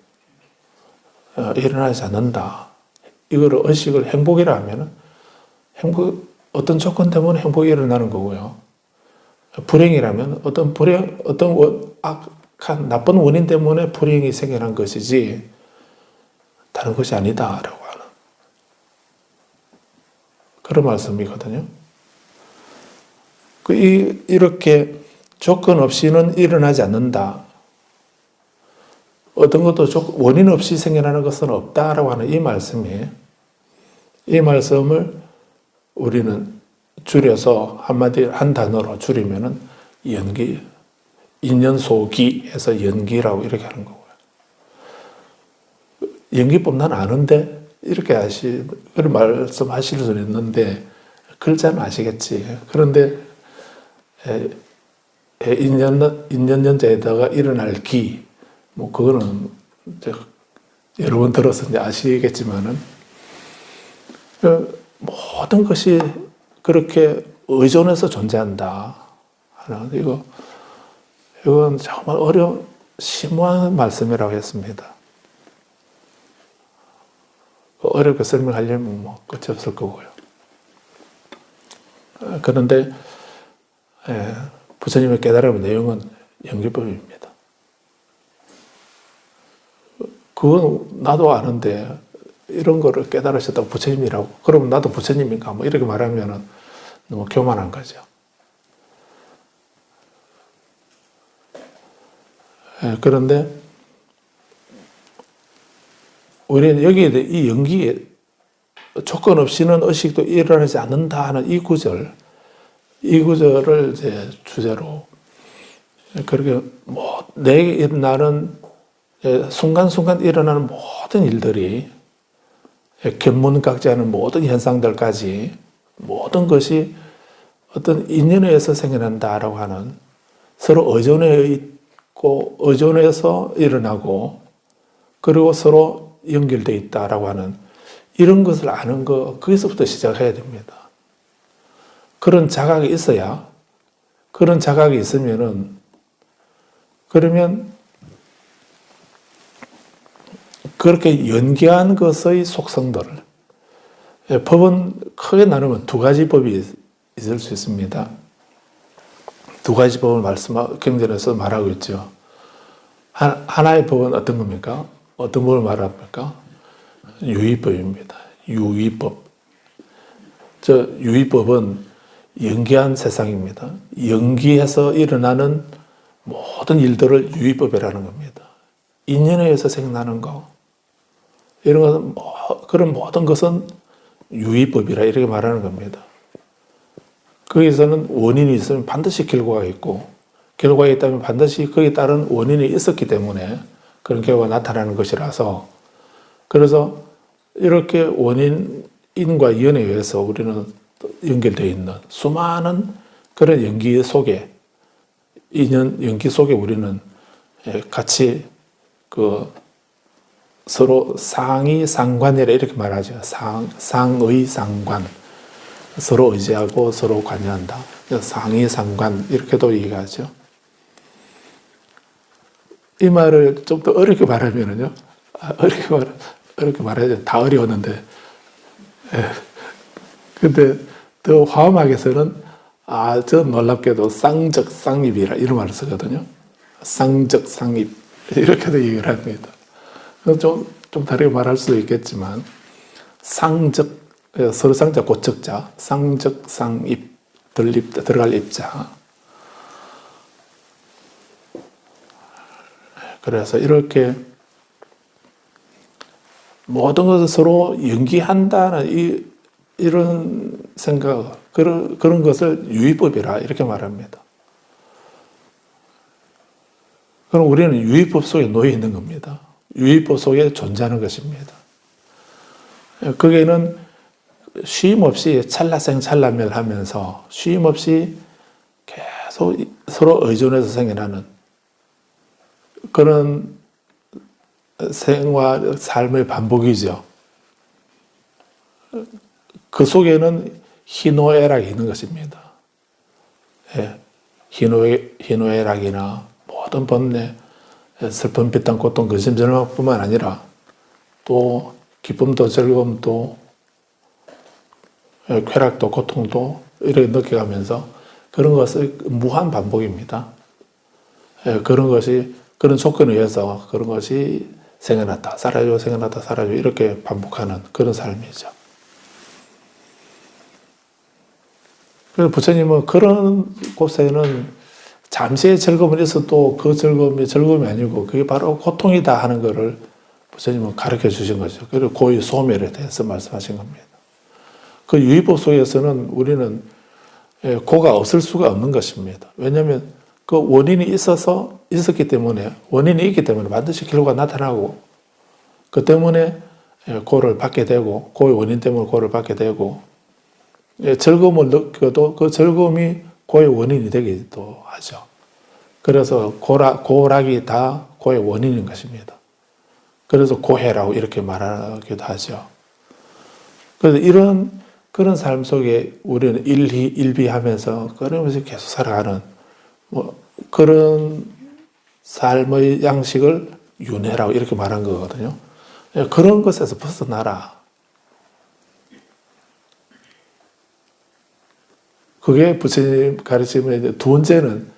일어나지 않는다. 이거를 의식을 행복이라 하면은 어떤 조건 때문에 행복이 일어나는 거고요. 불행이라면 어떤 악한 나쁜 원인 때문에 불행이 생겨난 것이지 다른 것이 아니다라고 하는 그런 말씀이거든요. 이렇게 조건 없이는 일어나지 않는다. 어떤 것도 원인 없이 생겨나는 것은 없다라고 하는 이 말씀이에요. 이 말씀을 우리는 줄여서 한 단어로 줄이면은 인연소기에서 연기라고 이렇게 하는 거고요. 연기법 난 아는데 이렇게 그런 말씀하실 수는 있는데 글자는 아시겠지. 그런데 인연연자에다가 일어날 기, 그거는 여러 번 들어서 이제 아시겠지만은 모든 것이 그렇게 의존해서 존재한다 하는 이건 정말 심오한 말씀이라고 했습니다. 어렵게 설명하려면 끝이 없을 거고요. 그런데 부처님의 깨달음의 내용은 연기법입니다. 그건 나도 아는데 이런 거를 깨달으셨다고 부처님이라고 그러면 나도 부처님인가 이렇게 말하면 너무 교만한 거죠. 그런데 우리는 여기에 이 연기에 조건 없이는 의식도 일어나지 않는다 하는 이 구절을 이제 주제로 그렇게 내게 일어나는 순간순간 일어나는 모든 일들이 견문각지하는 모든 현상들까지 모든 것이 어떤 인연에 의해서 생겨난다라고 하는 서로 의존해 있고 의존해서 일어나고 그리고 서로 연결되어 있다라고 하는 이런 것을 아는 거기서부터 시작해야 됩니다. 그런 자각이 있어야 그런 자각이 있으면은 그러면 그렇게 연기한 것의 속성들을 법은 크게 나누면 두 가지 법이 있을 수 있습니다. 두 가지 법을 경전에서 말하고 있죠. 하나의 법은 어떤 겁니까? 어떤 법을 말합니까? 유의법입니다. 유의법. 유의법은 연기한 세상입니다. 연기해서 일어나는 모든 일들을 유의법이라는 겁니다. 인연에 의해서 생겨나는 거. 이런 것은 그런 모든 것은 유의법이라 이렇게 말하는 겁니다. 거기서는 원인이 있으면 반드시 결과가 있고 결과가 있다면 반드시 거기에 따른 원인이 있었기 때문에 그런 결과가 나타나는 것이라서 그래서 이렇게 원인과 인연에 의해서 우리는 연결되어 있는 수많은 그런 연기 속에 연기 속에 우리는 같이 서로 상의 상관이라 이렇게 말하죠. 상의 상관. 서로 의지하고 서로 관여한다. 상의 상관 이렇게도 얘기하죠. 이 말을 좀 더 어렵게 말하면은요. 어렵게 말해야죠. 다 어려웠는데. 근데 더 화엄하게서는 저 놀랍게도 쌍적 쌍입이라 이런 말을 쓰거든요. 쌍적 쌍입 이렇게도 얘기를 합니다. 좀 다르게 말할 수도 있겠지만 쌍적 서로 쌍자 고척자 쌍적 쌍입 들어갈 입자. 그래서 이렇게 모든 것을 서로 연기한다는 이런 생각, 그런 것을 유의법이라 이렇게 말합니다. 그럼 우리는 유의법 속에 놓여 있는 겁니다. 유의법 속에 존재하는 것입니다. 거기에는 쉼 없이 찰나생찰나멸 하면서 쉼 없이 계속 서로 의존해서 생겨나는 그런 생활, 삶의 반복이죠. 그 속에는 희노애락이 있는 것입니다. 예, 희노애락이나 모든 번뇌, 슬픔, 비탄, 고통, 근심, 절망뿐만 아니라 또 기쁨도 즐거움도 쾌락도 고통도 이렇게 느껴가면서 그런 것을 무한 반복입니다. 예, 그런 조건에 의해서 그런 것이 생겨났다, 사라지고 생겨났다, 사라지고 이렇게 반복하는 그런 삶이죠. 그래서 부처님은 그런 곳에는 잠시의 즐거움은 있어도 그 즐거움이 아니고 그게 바로 고통이다 하는 것을 부처님은 가르쳐 주신 거죠. 그리고 고의 소멸에 대해서 말씀하신 겁니다. 그 유의법 속에서는 우리는 고가 없을 수가 없는 것입니다. 왜냐하면 그 원인이 있었기 때문에, 원인이 있기 때문에 반드시 결과가 나타나고, 그 때문에 고를 받게 되고, 고의 원인 때문에 고를 받게 되고, 즐거움을 느껴도 그 즐거움이 고의 원인이 되기도 하죠. 그래서 고락이 다 고의 원인인 것입니다. 그래서 고해라고 이렇게 말하기도 하죠. 그래서 그런 삶 속에 우리는 일비하면서 그러면서 계속 살아가는 그런 삶의 양식을 윤회라고 이렇게 말한 거거든요. 그런 것에서 벗어나라. 그게 부처님 가르침의 두 번째는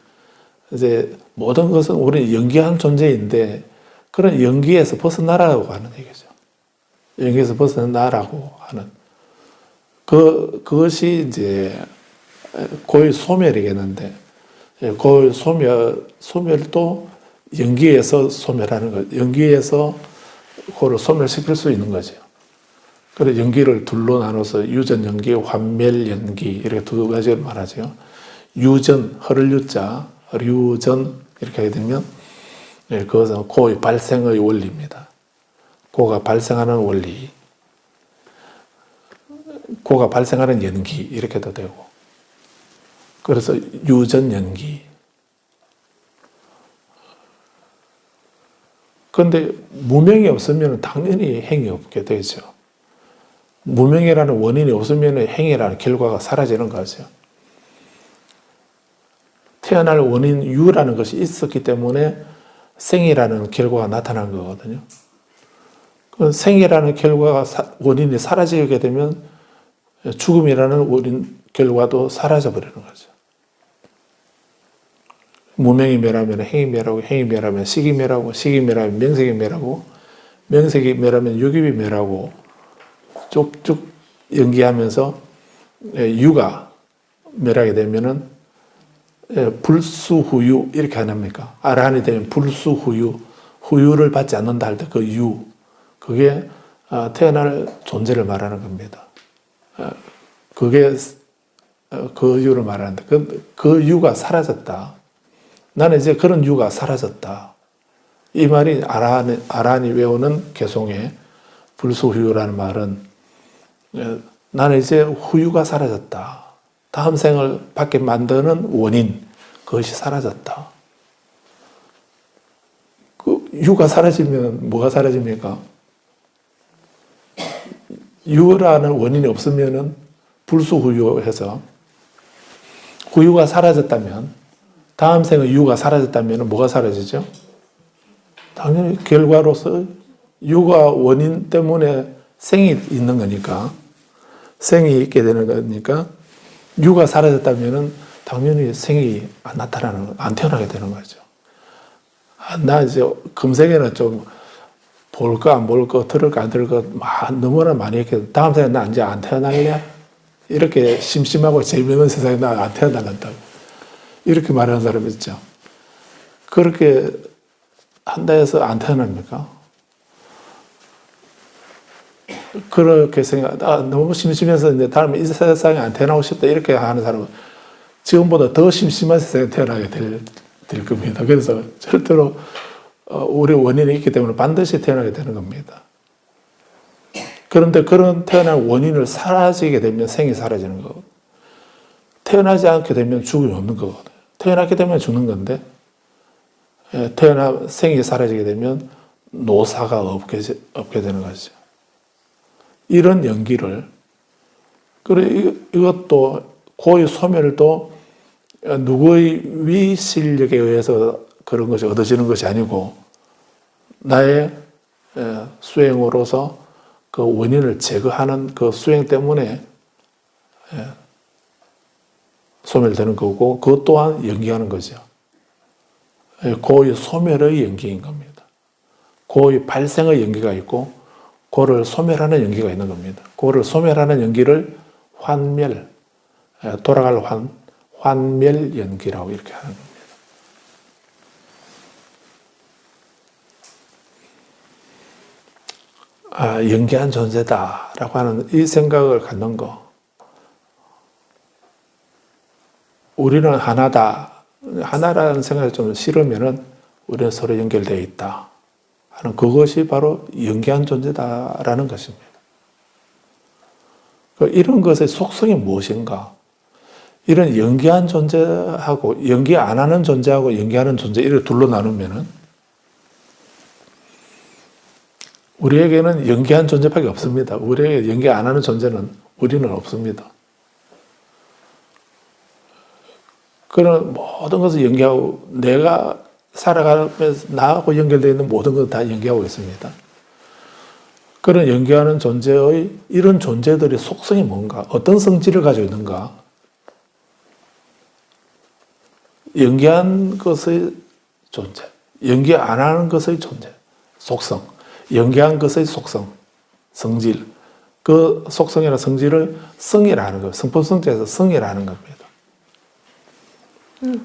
이제 모든 것은 우리 연기한 존재인데 그런 연기에서 벗어나라고 하는 얘기죠. 연기에서 벗어나라고 하는 그것이 이제 고의 소멸이겠는데 고의 소멸도 연기에서 소멸하는 것, 연기에서 고를 소멸시킬 수 있는 거죠. 그래서 연기를 둘로 나눠서 유전 연기, 환멸 연기 이렇게 두 가지를 말하죠. 유전, 흐를 유자, 유전 이렇게 하게 되면 그것은 고의 발생의 원리입니다. 고가 발생하는 원리, 고가 발생하는 연기 이렇게도 되고 그래서 유전 연기. 그런데 무명이 없으면 당연히 행이 없게 되죠. 무명이라는 원인이 없으면 행이라는 결과가 사라지는 거죠. 태어날 원인 유라는 것이 있었기 때문에 생이라는 결과가 나타난 거거든요. 그 생이라는 결과가 원인이 사라지게 되면 죽음이라는 원인 결과도 사라져 버리는 거죠. 무명이 멸하면 행이 멸하고, 행이 멸하면 식이 멸하고, 식이 멸하면 명색이 멸하고, 명색이 멸하면 육입이 멸하고, 쭉쭉 연기하면서 유가 멸하게 되면은 불수후유 이렇게 안 합니까? 아라한이 되면 불수후유, 후유를 받지 않는다 할 때 그 유, 그게 태어날 존재를 말하는 겁니다. 그게 그 유를 말하는데 그 유가 사라졌다. 나는 이제 그런 유가 사라졌다. 이 말이 아라한이 외우는 개송의 불수후유라는 말은 나는 이제 후유가 사라졌다. 다음 생을 받게 만드는 원인, 그것이 사라졌다. 그 유가 사라지면 뭐가 사라집니까? 유라는 원인이 없으면은 불수후유해서 후유가 사라졌다면, 다음 생의 유가 사라졌다면 뭐가 사라지죠? 당연히 결과로서 유가 원인 때문에 생이 있는 거니까, 생이 있게 되는 거니까, 유가 사라졌다면 당연히 생이 안 나타나는, 안 태어나게 되는 거죠. 나 이제 금생에는 좀 볼까 안 볼까, 들을까 안 들을까, 너무나 많이 했거든. 다음 생에 나 이제 안 태어날래? 이렇게 심심하고 재미없는 세상에 나 안 태어나간다고. 이렇게 말하는 사람 있죠. 그렇게 한다 해서 안 태어납니까? 그렇게 너무 심심해서 이제 다음에 이 세상에 안 태어나고 싶다 이렇게 하는 사람은 지금보다 더 심심한 세상에 태어나게 될 겁니다. 그래서 절대로 우리 원인이 있기 때문에 반드시 태어나게 되는 겁니다. 그런데 그런 태어난 원인을 사라지게 되면 생이 사라지는 거고, 태어나지 않게 되면 죽음이 없는 거거든요. 태어나게 되면 죽는 건데, 생이 사라지게 되면 노사가 없게 되는 거죠. 이런 연기를, 그리고 이것도 고의 소멸도 누구의 위실력에 의해서 그런 것이 얻어지는 것이 아니고, 나의 수행으로서 그 원인을 제거하는 그 수행 때문에 소멸되는 거고, 그것 또한 연기하는 거죠. 고의 소멸의 연기인 겁니다. 고의 발생의 연기가 있고, 고를 소멸하는 연기가 있는 겁니다. 고를 소멸하는 연기를 환멸, 돌아갈 환멸 연기라고 이렇게 하는 겁니다. 연기한 존재다라고 하는 이 생각을 갖는 거. 우리는 하나다. 하나라는 생각이 좀 싫으면은 우리는 서로 연결되어 있다 하는 그것이 바로 연기한 존재다라는 것입니다. 이런 것의 속성이 무엇인가? 이런 연기한 존재하고 연기 안 하는 존재하고 연기하는 존재 이렇게 둘로 나누면은 우리에게는 연기한 존재밖에 없습니다. 우리에게 연기 안 하는 존재는 우리는 없습니다. 그런 모든 것을 연기하고 내가 살아가면서 나하고 연결되어 있는 모든 것을 다 연기하고 있습니다. 그런 연기하는 존재의 이런 존재들의 속성이 뭔가, 어떤 성질을 가지고 있는가, 연기한 것의 존재, 연기 안 하는 것의 존재, 속성, 연기한 것의 속성, 성질, 그 속성이나 성질을 성이라는 거예요. 성품성자에서 성이라는 겁니다.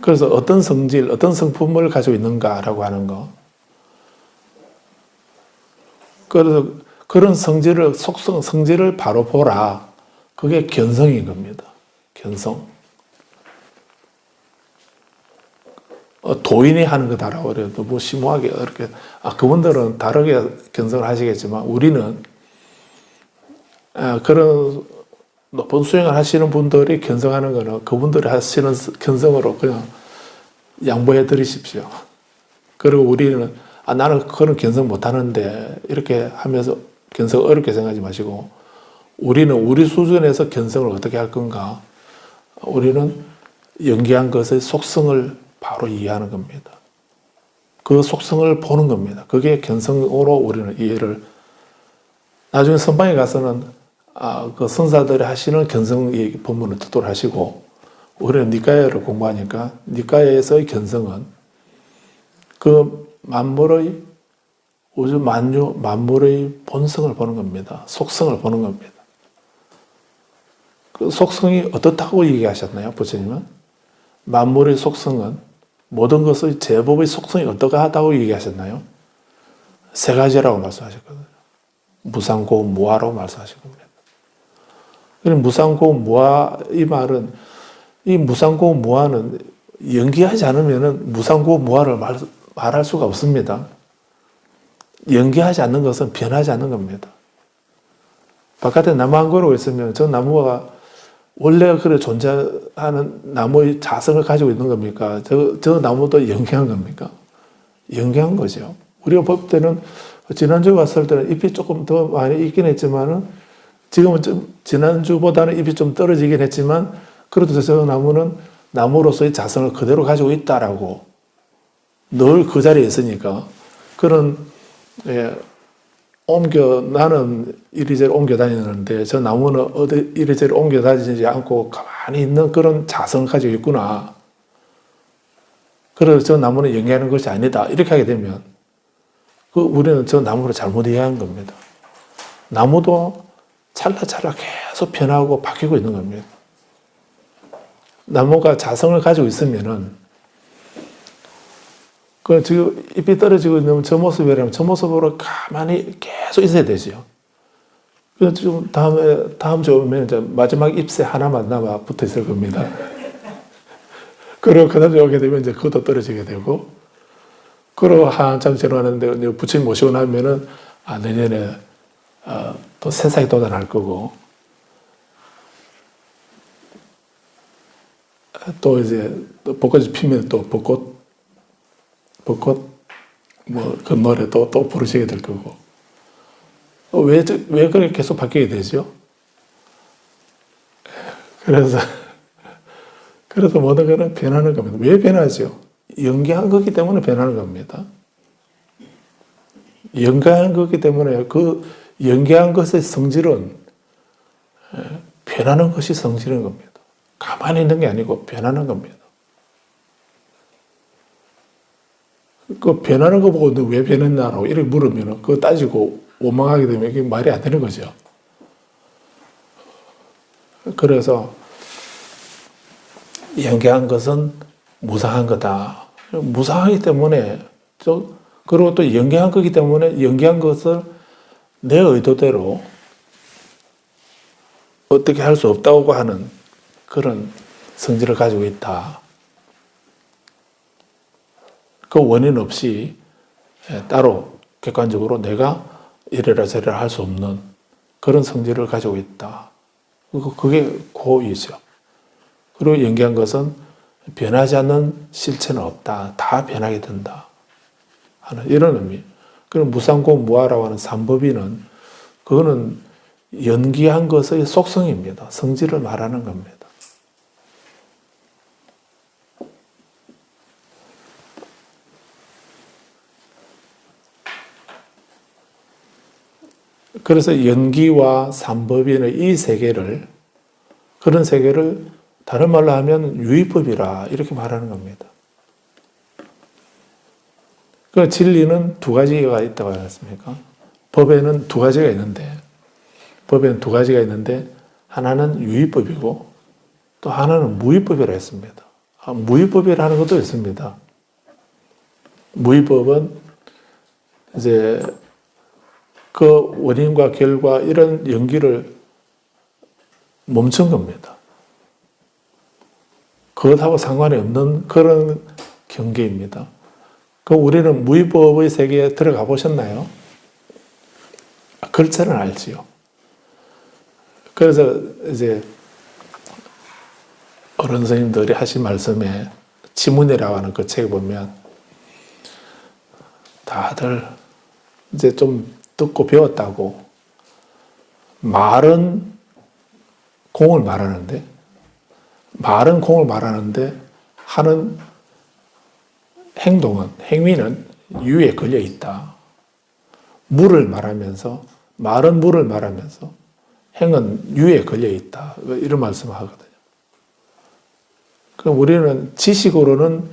그래서 어떤 성질, 어떤 성품을 가지고 있는가라고 하는 거. 그래서 그런 성질을, 속성, 성질을 바로 보라. 그게 견성인 겁니다. 견성. 도인이 하는 거다라고 그래요. 너무 심오하게, 이렇게. 그분들은 다르게 견성을 하시겠지만, 우리는, 그런 높은 수행을 하시는 분들이 견성하는 거는 그분들이 하시는 견성으로 그냥 양보해 드리십시오. 그리고 우리는 나는 그런 견성 못 하는데 이렇게 하면서 견성 어렵게 생각하지 마시고, 우리는 우리 수준에서 견성을 어떻게 할 건가? 우리는 연기한 것의 속성을 바로 이해하는 겁니다. 그 속성을 보는 겁니다. 그게 견성으로 우리는 이해를, 나중에 선방에 가서는 그 선사들이 하시는 견성 법문을 듣도록 하시고, 우리는 니까야를 공부하니까 니까야에서의 견성은 그 만물의 우주 만물의 본성을 보는 겁니다. 속성을 보는 겁니다. 그 속성이 어떻다고 얘기하셨나요, 부처님은? 만물의 속성은 모든 것의 제법의 속성이 어떠하다고 얘기하셨나요? 세 가지라고 말씀하셨거든요. 무상고 무아라고 말씀하신 겁니다. 무상고 무아, 이 말은, 이 무상고 무아는 연기하지 않으면 무상고 무아를 말할 수가 없습니다. 연기하지 않는 것은 변하지 않는 겁니다. 바깥에 나무 한 그루 있으면 저 나무가 원래 그래 존재하는 나무의 자성을 가지고 있는 겁니까? 저 나무도 연기한 겁니까? 연기한 거죠. 우리가 볼 때는, 지난주에 왔을 때는 잎이 조금 더 많이 있긴 했지만은, 지금은 좀 지난주보다는 잎이 좀 떨어지긴 했지만 그래도 저 나무는 나무로서의 자성을 그대로 가지고 있다라고 늘 그 자리에 있으니까 그런 나는 이리저리 옮겨 다니는데 저 나무는 어디 이리저리 옮겨 다니지 않고 가만히 있는 그런 자성을 가지고 있구나. 그래서 저 나무는 연기하는 것이 아니다. 이렇게 하게 되면 우리는 저 나무를 잘못 이해한 겁니다. 나무도 찰나찰나 계속 변하고 바뀌고 있는 겁니다. 나무가 자성을 가지고 있으면은 지금 잎이 떨어지고 있는 저 모습이라면 저 모습으로 가만히 계속 있어야 되죠. 그래서 좀 다음 주에 오면 이제 마지막 잎새 하나만 남아 붙어 있을 겁니다. 그리고 그 다음에 오게 되면 이제 그것도 떨어지게 되고, 그리고 한참 지나는데 부처님 모시고 나면은, 내년에, 또 새싹이 돋아날 거고, 또 이제, 벚꽃이 피면 또 벚꽃, 그 노래 또 부르시게 될 거고. 왜 그렇게 계속 바뀌게 되죠? 그래서 모든 거는 변하는 겁니다. 왜 변하죠? 연기한 거기 때문에 변하는 겁니다. 연기한 거기 때문에 그 연기한 것의 성질은 변하는 것이 성질인 겁니다. 가만히 있는 게 아니고 변하는 겁니다. 그 변하는 거 보고 너 왜 변했냐라고 이렇게 물으면 그거 따지고 원망하게 되면 이게 말이 안 되는 거죠. 그래서 연기한 것은 무상한 거다. 무상하기 때문에 그리고 또 연기한 거기 때문에 연기한 것을 내 의도대로 어떻게 할 수 없다고 하는 그런 성질을 가지고 있다. 그 원인 없이 따로 객관적으로 내가 이래라 저래라 할 수 없는 그런 성질을 가지고 있다. 그게 고의죠. 그리고 연기한 것은 변하지 않는 실체는 없다. 다 변하게 된다. 하는 이런 의미. 그럼 무상고 무아라고 하는 삼법인은 그거는 연기한 것의 속성입니다. 성질을 말하는 겁니다. 그래서 연기와 삼법인의 이 세계를, 그런 세계를 다른 말로 하면 유의법이라 이렇게 말하는 겁니다. 그 진리는 두 가지가 있다고 하지 않습니까? 법에는 두 가지가 있는데 하나는 유의법이고 또 하나는 무의법이라 했습니다. 무의법이라는 것도 있습니다. 무의법은 이제 그 원인과 결과 이런 연기를 멈춘 겁니다. 그것하고 상관이 없는 그런 경계입니다. 우리는 무의법의 세계에 들어가 보셨나요? 글자는 알지요. 그래서 이제 어른 선생님들이 하신 말씀에 지문이라고 하는 그 책에 보면 다들 이제 좀 듣고 배웠다고 말은 공을 말하는데 하는 행위는 유에 걸려 있다. 말은 물을 말하면서 행은 유에 걸려 있다. 이런 말씀을 하거든요. 그럼 우리는 지식으로는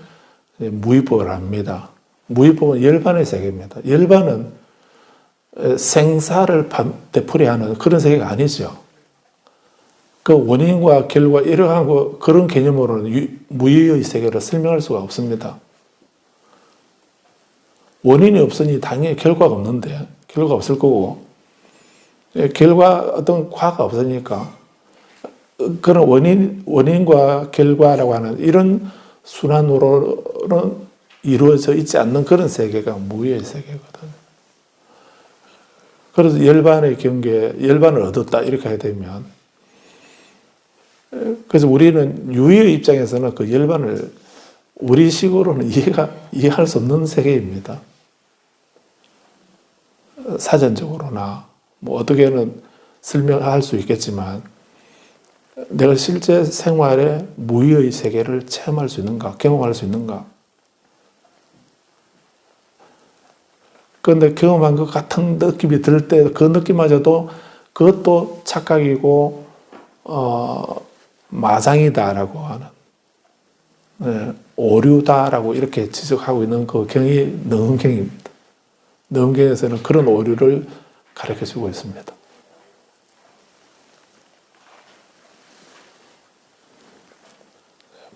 무의법을 합니다. 무의법은 열반의 세계입니다. 열반은 생사를 되풀이하는 그런 세계가 아니죠. 그 원인과 결과 이러한 그런 개념으로는 무의의 세계를 설명할 수가 없습니다. 원인이 없으니 당연히 결과가 없는데, 결과가 없을 거고, 어떤 과가 없으니까, 그런 원인과 결과라고 하는 이런 순환으로는 이루어져 있지 않는 그런 세계가 무의의 세계거든요. 그래서 열반을 얻었다, 이렇게 하게 되면, 그래서 우리는 유의의 입장에서는 그 열반을 우리식으로는 이해할 수 없는 세계입니다. 사전적으로나, 어떻게는 설명할 수 있겠지만 내가 실제 생활에 무의의 세계를 체험할 수 있는가, 경험할 수 있는가. 그런데 경험한 것 같은 느낌이 들 때 그 느낌마저도 그것도 착각이고 마상이다라고 하는, 오류다라고 이렇게 지적하고 있는 그 경이 능음경입니다. 능음경에서는 그런 오류를 가르쳐주고 있습니다.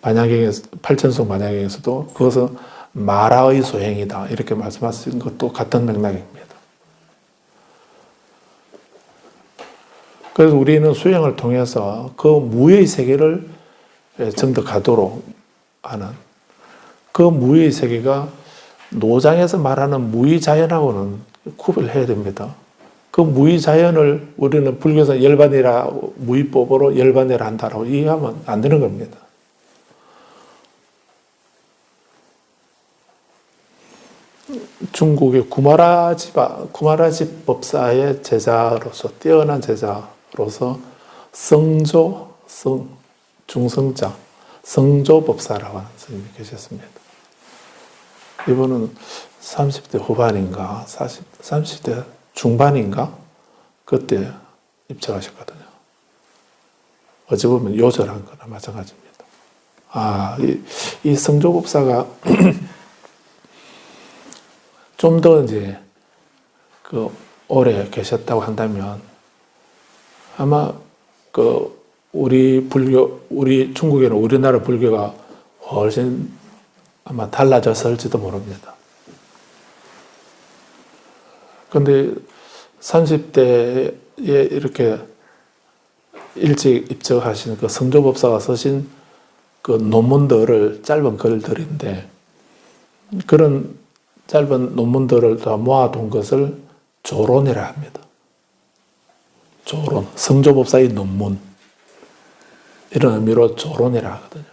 반야경에서, 팔천속 반야경에서도 그것은 마라의 소행이다 이렇게 말씀하신 것도 같은 맥락입니다. 그래서 우리는 수행을 통해서 그 무의 세계를 정득하도록 하는, 그 무의 세계가 노장에서 말하는 무의자연하고는 구별해야 됩니다. 그 무의자연을 우리는 불교에서 열반이라, 무의법으로 열반이라 한다라고 이해하면 안 되는 겁니다. 중국의 구마라집 법사의 제자로서, 뛰어난 제자로서 중성자, 성조 법사라고 하는 스님이 계셨습니다. 이분은 30대 후반인가, 30대 중반인가? 그때 입장하셨거든요. 어찌 보면 요절한 거나 마찬가지입니다. 이 성조 법사가 좀 더 이제 오래 계셨다고 한다면 아마 우리 중국에는 우리나라 불교가 훨씬 아마 달라졌을지도 모릅니다. 그런데 30대에 이렇게 일찍 입적하신 그 성조법사가 쓰신 그 논문들을, 짧은 글들인데 그런 짧은 논문들을 다 모아둔 것을 조론이라 합니다. 조론, 성조법사의 논문, 이런 의미로 조론이라 하거든요.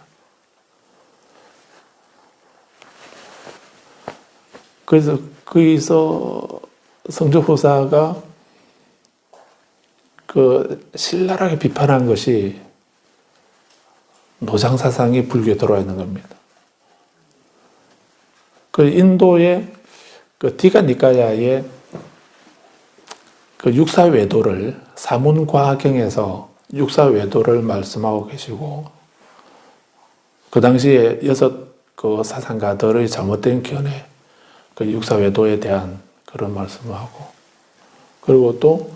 그래서 거기서 성조법사가 신랄하게 비판한 것이 노장사상이 불교에 들어와 있는 겁니다. 인도의 디가니카야의 육사외도를, 사문과경에서 육사외도를 말씀하고 계시고, 그 당시에 6 사상가들의 잘못된 견해, 육사외도에 대한 그런 말씀을 하고, 그리고 또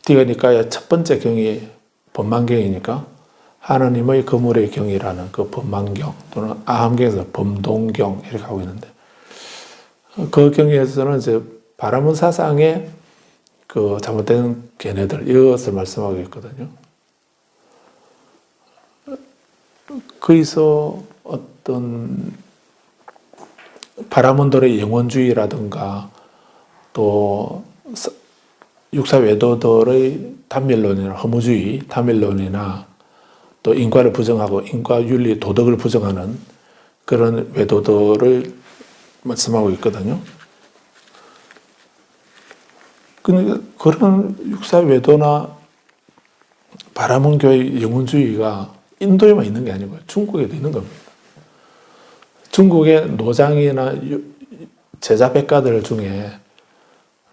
디가니카야 첫 번째 경이 법만경이니까 하나님의 거물의 경이라는 그 법만경, 또는 아함경에서 범동경 이렇게 하고 있는데, 그 경에서는 이제 바라문 사상의 잘못된 견해들, 이것을 말씀하고 있거든요. 거기서 어떤 바라문들의 영원주의라든가 또 육사외도들의 단멸론이나 허무주의, 단멸론이나 또 인과를 부정하고 인과, 윤리, 도덕을 부정하는 그런 외도들을 말씀하고 있거든요. 그러니까 그런 육사외도나 바라문교의 영혼주의가 인도에만 있는 게 아니고 중국에도 있는 겁니다. 중국의 노장이나 제자백가들 중에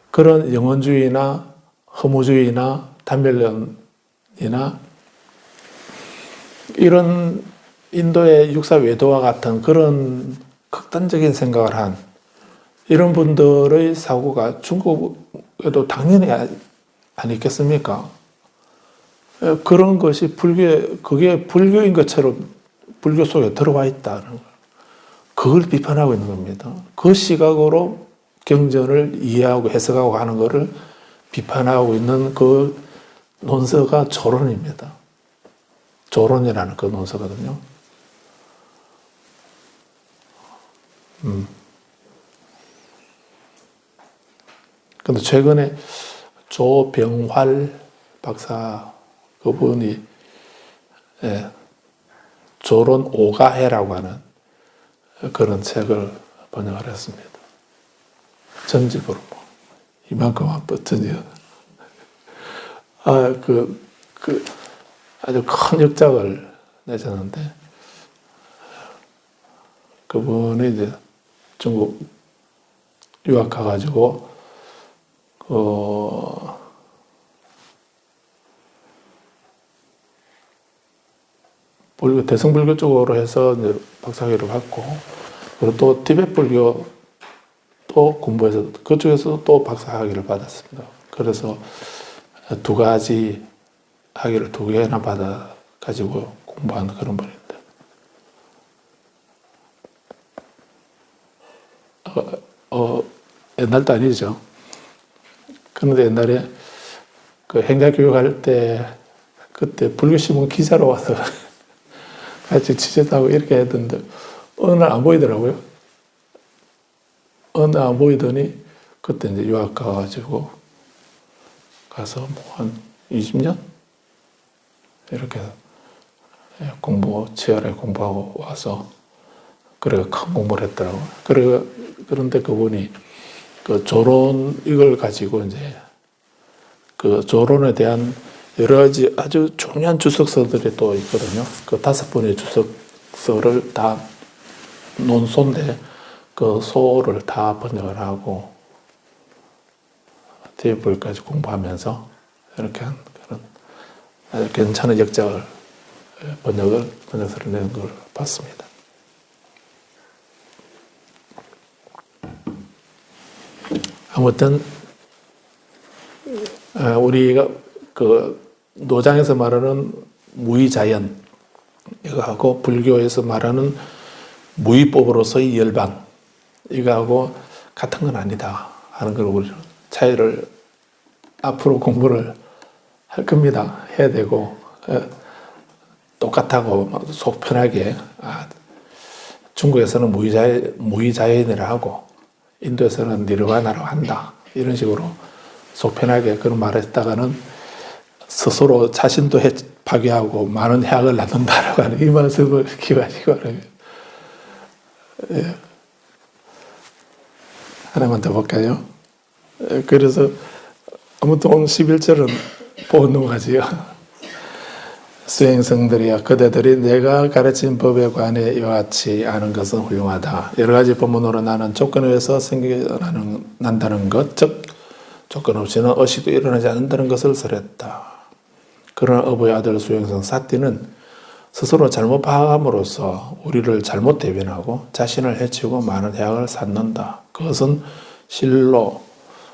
그런 영혼주의나 허무주의나 단멸론이나 이런 인도의 육사외도와 같은 그런 극단적인 생각을 한 이런 분들의 사고가 중국에도 당연히 안 있겠습니까? 그런 것이 그게 불교인 것처럼 불교 속에 들어와 있다는 걸, 그걸 비판하고 있는 겁니다. 그 시각으로 경전을 이해하고 해석하고 하는 것을 비판하고 있는 그 논서가 조론입니다. 조론이라는 그 논서거든요. 근데 최근에 조병활 박사 그분이 조론 오가해라고 하는 그런 책을 번역을 했습니다. 전집으로. 이만큼만 뻗쳐져. 아주 큰 역작을 내셨는데, 그분이 이제 중국 유학 가가지고, 대승불교 쪽으로 해서 이제 박사학위를 받고, 그리고 또 티베트 불교 또 공부해서 그쪽에서 또 박사학위를 받았습니다. 그래서 두 가지 학위를 두 개나 받아 가지고 공부한 그런 분인데, 옛날도 아니죠. 그런데 옛날에 그 행자교육할 때 그때 불교신문 기자로 와서 같이 취재하고 이렇게 했던데 어느 날 안 보이더라고요. 어느 날 안 보이더니 그때 이제 유학 가가지고 가서 뭐 한 20년 이렇게 치열하게 공부하고 와서 그래 큰 공부를 했더라고요. 그런데 그분이 그 조론 이걸 가지고 이제 그 조론에 대한 여러 가지 아주 중요한 주석서들이 또 있거든요. 그 5분의 주석서를 다 논소인데 그 소를 다 번역을 하고 테이블까지 공부하면서 이렇게 한 그런 아주 괜찮은 역작을 번역서를 낸 걸 봤습니다. 아무튼 우리가 그 노장에서 말하는 무의자연 이거하고 불교에서 말하는 무의법으로서의 열반 이거하고 같은 건 아니다 하는 걸 우리 차이를 앞으로 공부를 할 겁니다. 해야 되고 똑같다고 속 편하게 중국에서는 무의자연이라 하고 인도에서는 니르바나라고 한다 이런 식으로 속 편하게 그런 말을 했다가는 스스로 자신도 파괴하고 많은 해악을 낳는다라고 하는 이 말씀을 기하시고 예. 하나만 더 볼까요? 그래서 아무튼 오늘 11절은 보고 넘어가지요. 수행성들이여 그대들이 내가 가르친 법에 관해 이와 같이 아는 것은 훌륭하다. 여러 가지 법문으로 나는 조건에 의해서 생겨난다는 것, 즉 조건 없이는 의식도 일어나지 않는다는 것을 설했다. 그러나 어부의 아들 수행성 사띠는 스스로 잘못 파악함으로써 우리를 잘못 대변하고 자신을 해치고 많은 해악을 쌓는다. 그것은 실로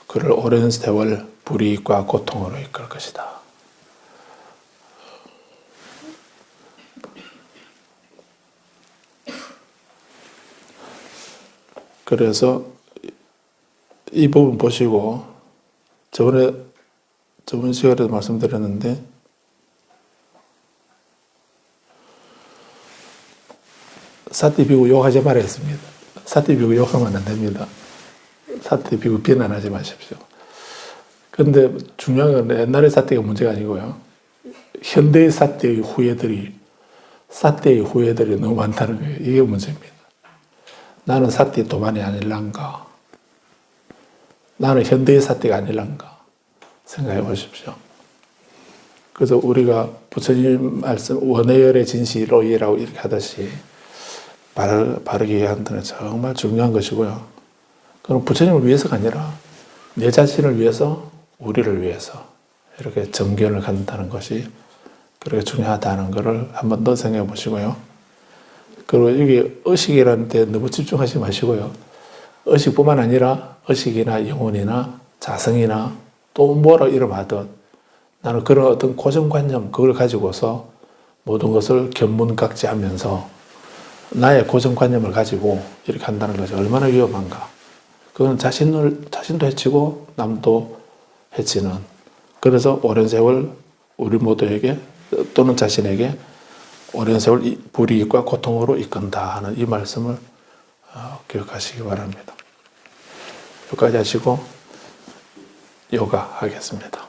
그를 오랜 세월 불이익과 고통으로 이끌 것이다. 그래서 이 부분 보시고 저번 시간에도 말씀드렸는데 사띠 비구 욕하지 말았습니다. 사띠 비구 욕하면 안 됩니다. 사띠 비구 비난하지 마십시오. 그런데 중요한 건 옛날의 사띠가 문제가 아니고요. 현대의 사띠의 후예들이 너무 많다는 거예요. 이게 문제입니다. 나는 사띠 도만이 아닐란가? 나는 현대의 사띠가 아닐란가? 생각해 보십시오. 그래서 우리가 부처님 말씀 원해열의 진시로이라고 이렇게 하듯이 바르게 한다는 정말 중요한 것이고요. 그럼 부처님을 위해서가 아니라 내 자신을 위해서, 우리를 위해서 이렇게 정견을 갖는다는 것이 그렇게 중요하다는 것을 한 번 더 생각해 보시고요. 그리고 여기 의식이라는 데 너무 집중하지 마시고요. 의식뿐만 아니라 의식이나 영혼이나 자성이나 또 뭐라 이름하든 나는 그런 어떤 고정관념 그걸 가지고서 모든 것을 견문각지하면서 나의 고정관념을 가지고 이렇게 한다는 것이 얼마나 위험한가. 그건 자신도 해치고 남도 해치는. 그래서 오랜 세월 우리 모두에게 또는 자신에게 오랜 세월 불이익과 고통으로 이끈다 하는 이 말씀을 기억하시기 바랍니다. 여기까지 하시고 요가 하겠습니다.